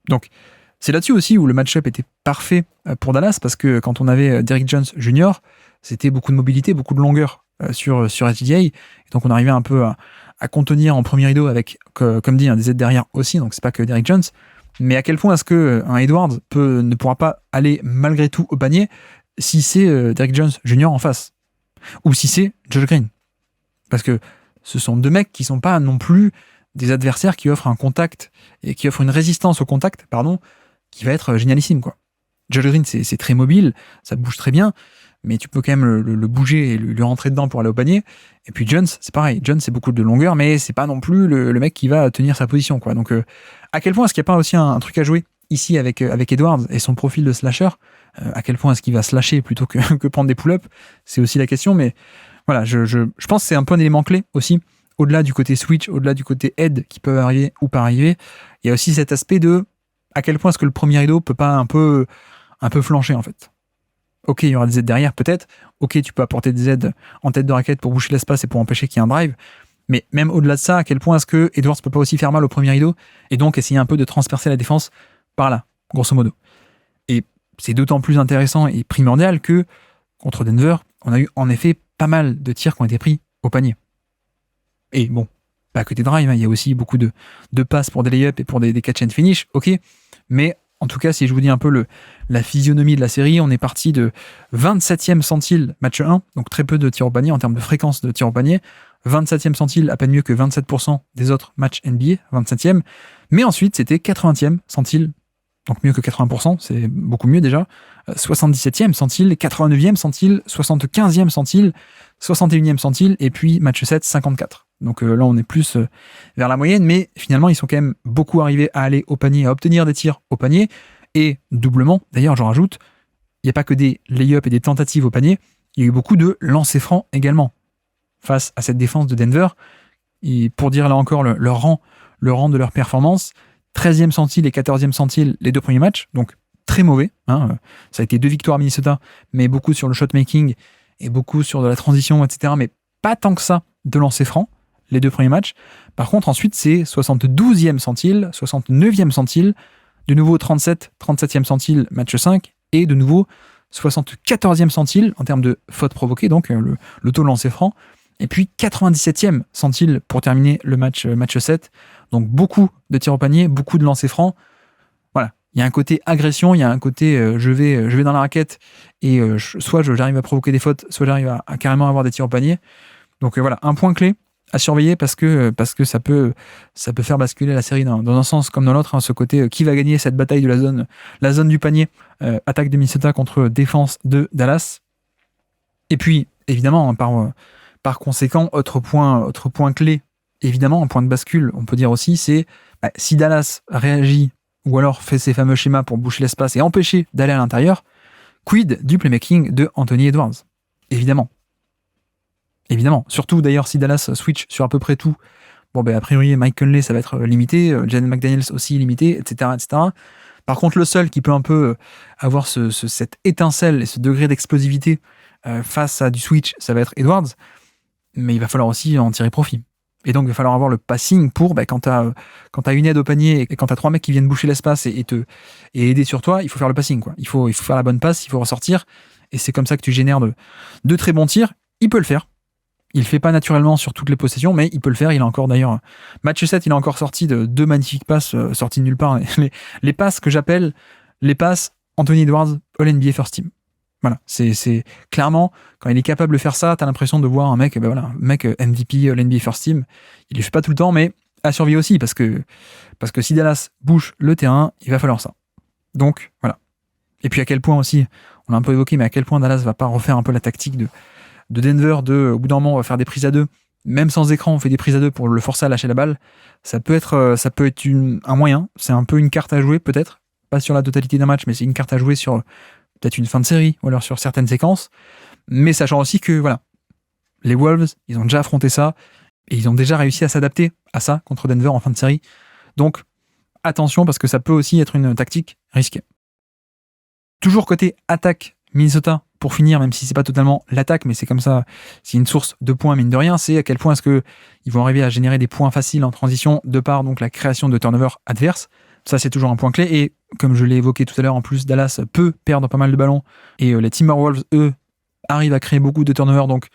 Donc, c'est là-dessus aussi où le match-up était parfait pour Dallas, parce que quand on avait Derrick Jones Jr., c'était beaucoup de mobilité, beaucoup de longueur sur HDA, et donc on arrivait un peu à contenir en premier rideau avec, comme dit, des aides derrière aussi, donc c'est pas que Derrick Jones. Mais à quel point est-ce qu'un Edwards ne pourra pas aller malgré tout au panier si c'est Derrick Jones Jr. en face, ou si c'est Josh Green? Parce que ce sont deux mecs qui sont pas non plus des adversaires qui offrent un contact et qui offrent une résistance au contact, qui va être génialissime, quoi. Josh Green, c'est très mobile, ça bouge très bien, mais tu peux quand même le bouger et lui rentrer dedans pour aller au panier. Et puis Jones, c'est pareil. Jones, c'est beaucoup de longueur, mais c'est pas non plus le mec qui va tenir sa position, quoi. Donc, à quel point est-ce qu'il n'y a pas aussi un truc à jouer ici avec Edwards et son profil de slasher? À quel point est-ce qu'il va slasher plutôt que prendre des pull-ups? C'est aussi la question, mais voilà, je pense que c'est un peu un élément clé aussi. Au-delà du côté switch, au-delà du côté aide qui peut arriver ou pas arriver, il y a aussi cet aspect de à quel point est-ce que le premier rideau peut pas un peu flancher, en fait. Ok, il y aura des aides derrière, peut-être. Ok, tu peux apporter des aides en tête de raquette pour boucher l'espace et pour empêcher qu'il y ait un drive. Mais même au-delà de ça, à quel point est-ce que Edwards peut pas aussi faire mal au premier rideau et donc essayer un peu de transpercer la défense par là, grosso modo. Et c'est d'autant plus intéressant et primordial que contre Denver, on a eu en effet pas mal de tirs qui ont été pris au panier. Et bon, pas que des drives, il y a aussi beaucoup de passes pour des lay-ups et pour des catch and finish, ok. Mais en tout cas, si je vous dis un peu la physionomie de la série, on est parti de 27e centile match 1, donc très peu de tirs au panier en termes de fréquence de tirs au panier. 27e centile, à peine mieux que 27% des autres matchs NBA, 27e. Mais ensuite, c'était 80e centile, donc mieux que 80%, c'est beaucoup mieux déjà. 77e centile, 89e centile, 75e centile, 61e centile, et puis match 7, 54. Donc là, on est plus vers la moyenne, mais finalement, ils sont quand même beaucoup arrivés à aller au panier, à obtenir des tirs au panier, et doublement, d'ailleurs, j'en rajoute, il n'y a pas que des lay-ups et des tentatives au panier, il y a eu beaucoup de lancers francs également, face à cette défense de Denver. Et pour dire là encore le rang de leur performance, 13e centile et 14e centile les deux premiers matchs, donc très mauvais. Ça a été 2 victoires à Minnesota, mais beaucoup sur le shot-making et beaucoup sur de la transition, etc. Mais pas tant que ça de lancers francs, les 2 premiers matchs. Par contre, ensuite, c'est 72e centile, 69e centile, de nouveau 37e centile, match 5, et de nouveau 74e centile en termes de fautes provoquées, donc le taux de lancers francs, et puis 97e centile pour terminer le match 7. Donc beaucoup de tirs au panier, beaucoup de lancers francs. Voilà, il y a un côté agression, il y a un côté je vais dans la raquette et soit j'arrive à provoquer des fautes, soit j'arrive à carrément avoir des tirs au panier. Donc voilà, un point clé à surveiller parce que ça peut faire basculer la série dans un sens comme dans l'autre, hein, ce côté qui va gagner cette bataille de la zone du panier, attaque de Minnesota contre défense de Dallas. Et puis, évidemment, hein, par conséquent, autre point clé, évidemment, un point de bascule, on peut dire aussi, c'est si Dallas réagit ou alors fait ses fameux schémas pour boucher l'espace et empêcher d'aller à l'intérieur, quid du playmaking de Anthony Edwards? Évidemment. Surtout d'ailleurs si Dallas switch sur à peu près tout. Bon, a priori, Mike Conley, ça va être limité, Jaden McDaniels aussi limité, etc., etc. Par contre, le seul qui peut un peu avoir cette étincelle et ce degré d'explosivité face à du switch, ça va être Edwards, mais il va falloir aussi en tirer profit. Et donc, il va falloir avoir le passing pour, quand t'as une aide au panier et quand t'as 3 mecs qui viennent boucher l'espace et aider sur toi, il faut faire le passing, quoi. Il faut faire la bonne passe, il faut ressortir, et c'est comme ça que tu génères de très bons tirs. Il peut le faire. Il le fait pas naturellement sur toutes les possessions, mais il peut le faire. Il a encore d'ailleurs, match 7, il a encore sorti de 2 magnifiques passes sorties de nulle part. Les passes que j'appelle les passes Anthony Edwards All-NBA First Team. Voilà, c'est clairement, quand il est capable de faire ça, t'as l'impression de voir un mec, MVP All-NBA First Team. Il le fait pas tout le temps, mais à surveiller aussi, parce que si Dallas bouge le terrain, il va falloir ça. Donc, voilà. Et puis à quel point aussi, on l'a un peu évoqué, mais à quel point Dallas va pas refaire un peu la tactique de Denver, au bout d'un moment, on va faire des prises à 2. Même sans écran, on fait des prises à 2 pour le forcer à lâcher la balle. Ça peut être un moyen. C'est un peu une carte à jouer, peut-être. Pas sur la totalité d'un match, mais c'est une carte à jouer sur peut-être une fin de série, ou alors sur certaines séquences. Mais sachant aussi que, voilà, les Wolves, ils ont déjà affronté ça, et ils ont déjà réussi à s'adapter à ça contre Denver en fin de série. Donc, attention, parce que ça peut aussi être une tactique risquée. Toujours côté attaque, Minnesota, pour finir, même si c'est pas totalement l'attaque, mais c'est comme ça, c'est une source de points, mine de rien, c'est à quel point est-ce que ils vont arriver à générer des points faciles en transition de par donc la création de turnovers adverses. Ça, c'est toujours un point clé, et comme je l'ai évoqué tout à l'heure, en plus, Dallas peut perdre pas mal de ballons, et les Timberwolves, eux, arrivent à créer beaucoup de turnovers, donc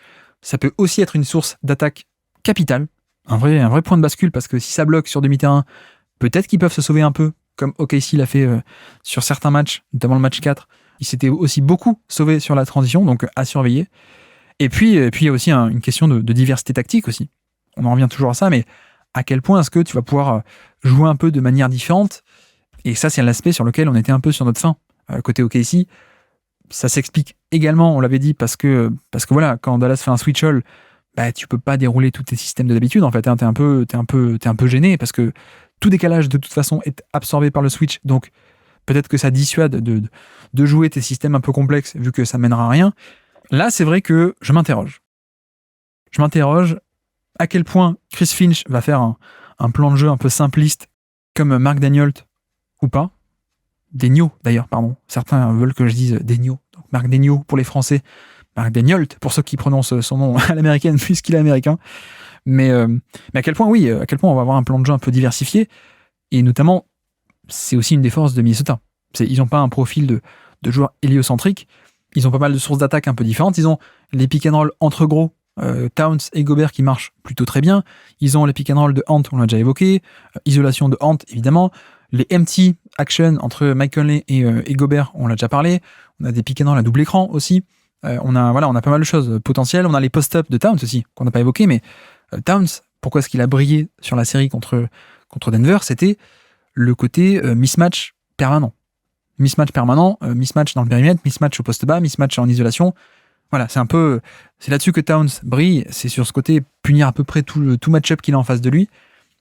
ça peut aussi être une source d'attaque capitale, un vrai point de bascule, parce que si ça bloque sur demi-terrain, peut-être qu'ils peuvent se sauver un peu, comme OKC l'a fait sur certains matchs, notamment le match 4. Il s'était aussi beaucoup sauvé sur la transition, donc à surveiller. Et puis il y a aussi une question de diversité tactique aussi. On en revient toujours à ça, mais à quel point est-ce que tu vas pouvoir jouer un peu de manière différente? Et ça, c'est l'aspect sur lequel on était un peu sur notre fin. Côté OKC, ça s'explique également, on l'avait dit, parce que voilà, quand Dallas fait un switch all, tu peux pas dérouler tous tes systèmes de d'habitude, en fait. Hein, t'es un peu gêné, parce que tout décalage, de toute façon, est absorbé par le switch, donc peut-être que ça dissuade de jouer tes systèmes un peu complexes, vu que ça mènera à rien. Là, c'est vrai que je m'interroge. À quel point Chris Finch va faire un plan de jeu un peu simpliste, comme Mark Daigneault, ou pas. Daigneault, d'ailleurs, pardon. Certains veulent que je dise Daigneault. Donc Mark Daigneault pour les Français, Mark Daigneault pour ceux qui prononcent son nom à l'américaine, puisqu'il est américain. Mais à quel point, oui, à quel point on va avoir un plan de jeu un peu diversifié, et notamment, c'est aussi une des forces de Minnesota. Ils n'ont pas un profil de joueur héliocentrique, ils ont pas mal de sources d'attaque un peu différentes, ils ont les pick and roll entre gros, Towns et Gobert qui marchent plutôt très bien, ils ont les pick and roll de Ant, on l'a déjà évoqué, isolation de Ant évidemment, les empty action entre Mike Conley et Gobert, on l'a déjà parlé, on a des pick and roll à double écran aussi, on a pas mal de choses potentielles, on a les post-up de Towns aussi, qu'on n'a pas évoqué, mais Towns, pourquoi est-ce qu'il a brillé sur la série contre Denver, c'était le côté mismatch permanent, mismatch dans le périmètre, mismatch au poste bas, mismatch en isolation. Voilà, c'est là-dessus que Towns brille, c'est sur ce côté punir à peu près tout match-up qu'il a en face de lui.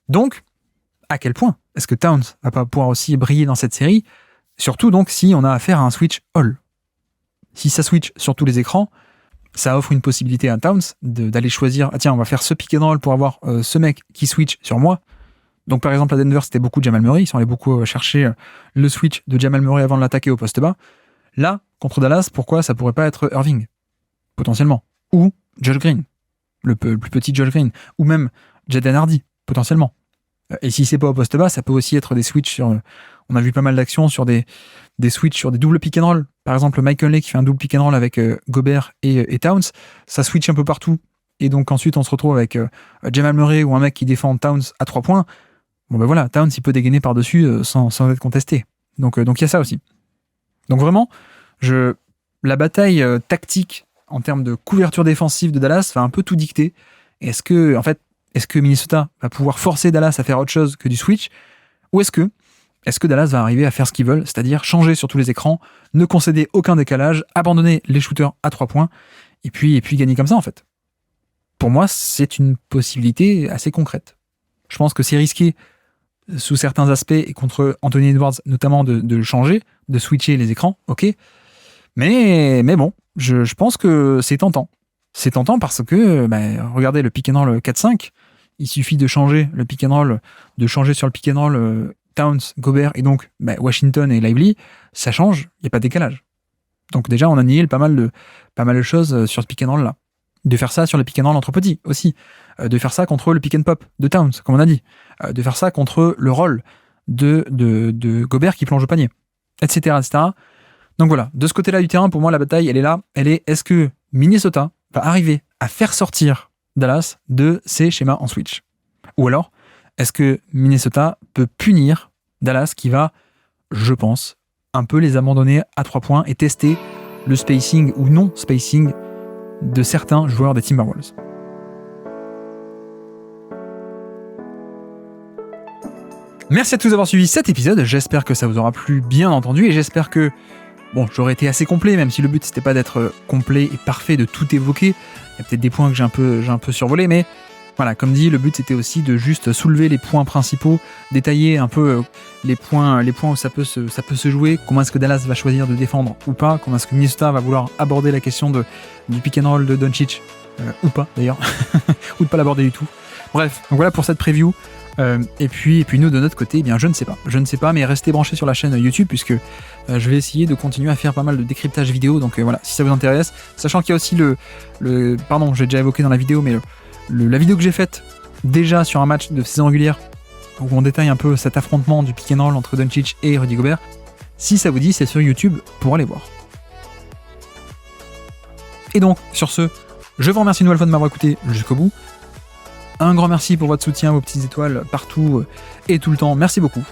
Donc, à quel point est-ce que Towns va pas pouvoir aussi briller dans cette série? Surtout donc si on a affaire à un switch all. Si ça switch sur tous les écrans, ça offre une possibilité à Towns d'aller choisir, on va faire ce pick and roll pour avoir ce mec qui switch sur moi. Donc par exemple à Denver, c'était beaucoup Jamal Murray, ils sont allés beaucoup chercher le switch de Jamal Murray avant de l'attaquer au poste bas. Là, contre Dallas, pourquoi ça pourrait pas être Irving, potentiellement, ou Josh Green, le plus petit Josh Green, ou même Jaden Hardy, potentiellement. Et si c'est pas au poste bas, ça peut aussi être des switches sur... On a vu pas mal d'actions sur des switches sur des doubles pick and roll. Par exemple, Mike Conley qui fait un double pick and roll avec Gobert et Towns, ça switch un peu partout. Et donc ensuite, on se retrouve avec Jamal Murray ou un mec qui défend Towns à 3 points. Bon voilà, Towns il peut dégainer par-dessus sans être contesté. Donc il y a ça aussi. Donc vraiment, la bataille tactique en termes de couverture défensive de Dallas va un peu tout dicter. Est-ce que, en fait, Est-ce que Minnesota va pouvoir forcer Dallas à faire autre chose que du switch? Ou est-ce que Dallas va arriver à faire ce qu'ils veulent, c'est-à-dire changer sur tous les écrans, ne concéder aucun décalage, abandonner les shooters à 3 points, et puis gagner comme ça en fait? Pour moi, c'est une possibilité assez concrète. Je pense que c'est risqué sous certains aspects et contre Anthony Edwards notamment de changer, de switcher les écrans, ok. Mais bon, je pense que c'est tentant. C'est tentant parce que, regardez le pick and roll 4-5, il suffit de changer le pick and roll, de changer sur le pick and roll Towns, Gobert et donc Washington et Lively, ça change, il n'y a pas de décalage. Donc déjà, on annihile pas mal de choses sur ce pick and roll là. De faire ça sur le pick and roll entre petits aussi. De faire ça contre le pick and pop de Towns, comme on a dit. De faire ça contre le roll de Gobert qui plonge au panier, etc., etc. Donc voilà, de ce côté-là du terrain, pour moi, la bataille, elle est là. Est-ce que Minnesota va arriver à faire sortir Dallas de ses schémas en switch? Ou alors, est-ce que Minnesota peut punir Dallas qui va, je pense, un peu les abandonner à 3 points et tester le spacing ou non spacing de certains joueurs des Timberwolves? Merci à tous d'avoir suivi cet épisode, j'espère que ça vous aura plu bien entendu et j'espère que j'aurais été assez complet, même si le but c'était pas d'être complet et parfait, de tout évoquer. Il y a peut-être des points que j'ai un peu survolés, mais voilà, comme dit, le but c'était aussi de juste soulever les points principaux, détailler un peu les points où ça peut se jouer, comment est-ce que Dallas va choisir de défendre ou pas, comment est-ce que Minnesota va vouloir aborder la question du pick and roll de Doncic, ou pas d'ailleurs, ou de pas l'aborder du tout. Bref, donc voilà pour cette preview. Et puis nous de notre côté, je ne sais pas, mais restez branchés sur la chaîne YouTube puisque je vais essayer de continuer à faire pas mal de décryptage vidéo, donc voilà, si ça vous intéresse, sachant qu'il y a aussi pardon, j'ai déjà évoqué dans la vidéo, mais la vidéo que j'ai faite déjà sur un match de saison régulière où on détaille un peu cet affrontement du pick and roll entre Doncic et Rudy Gobert, si ça vous dit, c'est sur YouTube pour aller voir. Et donc, sur ce, je vous remercie une nouvelle fois de m'avoir écouté jusqu'au bout. Un grand merci pour votre soutien, vos petites étoiles partout et tout le temps. Merci beaucoup.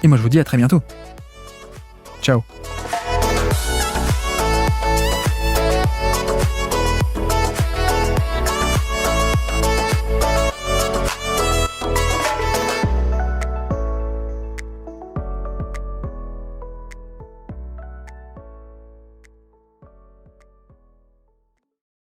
Et moi, je vous dis à très bientôt. Ciao.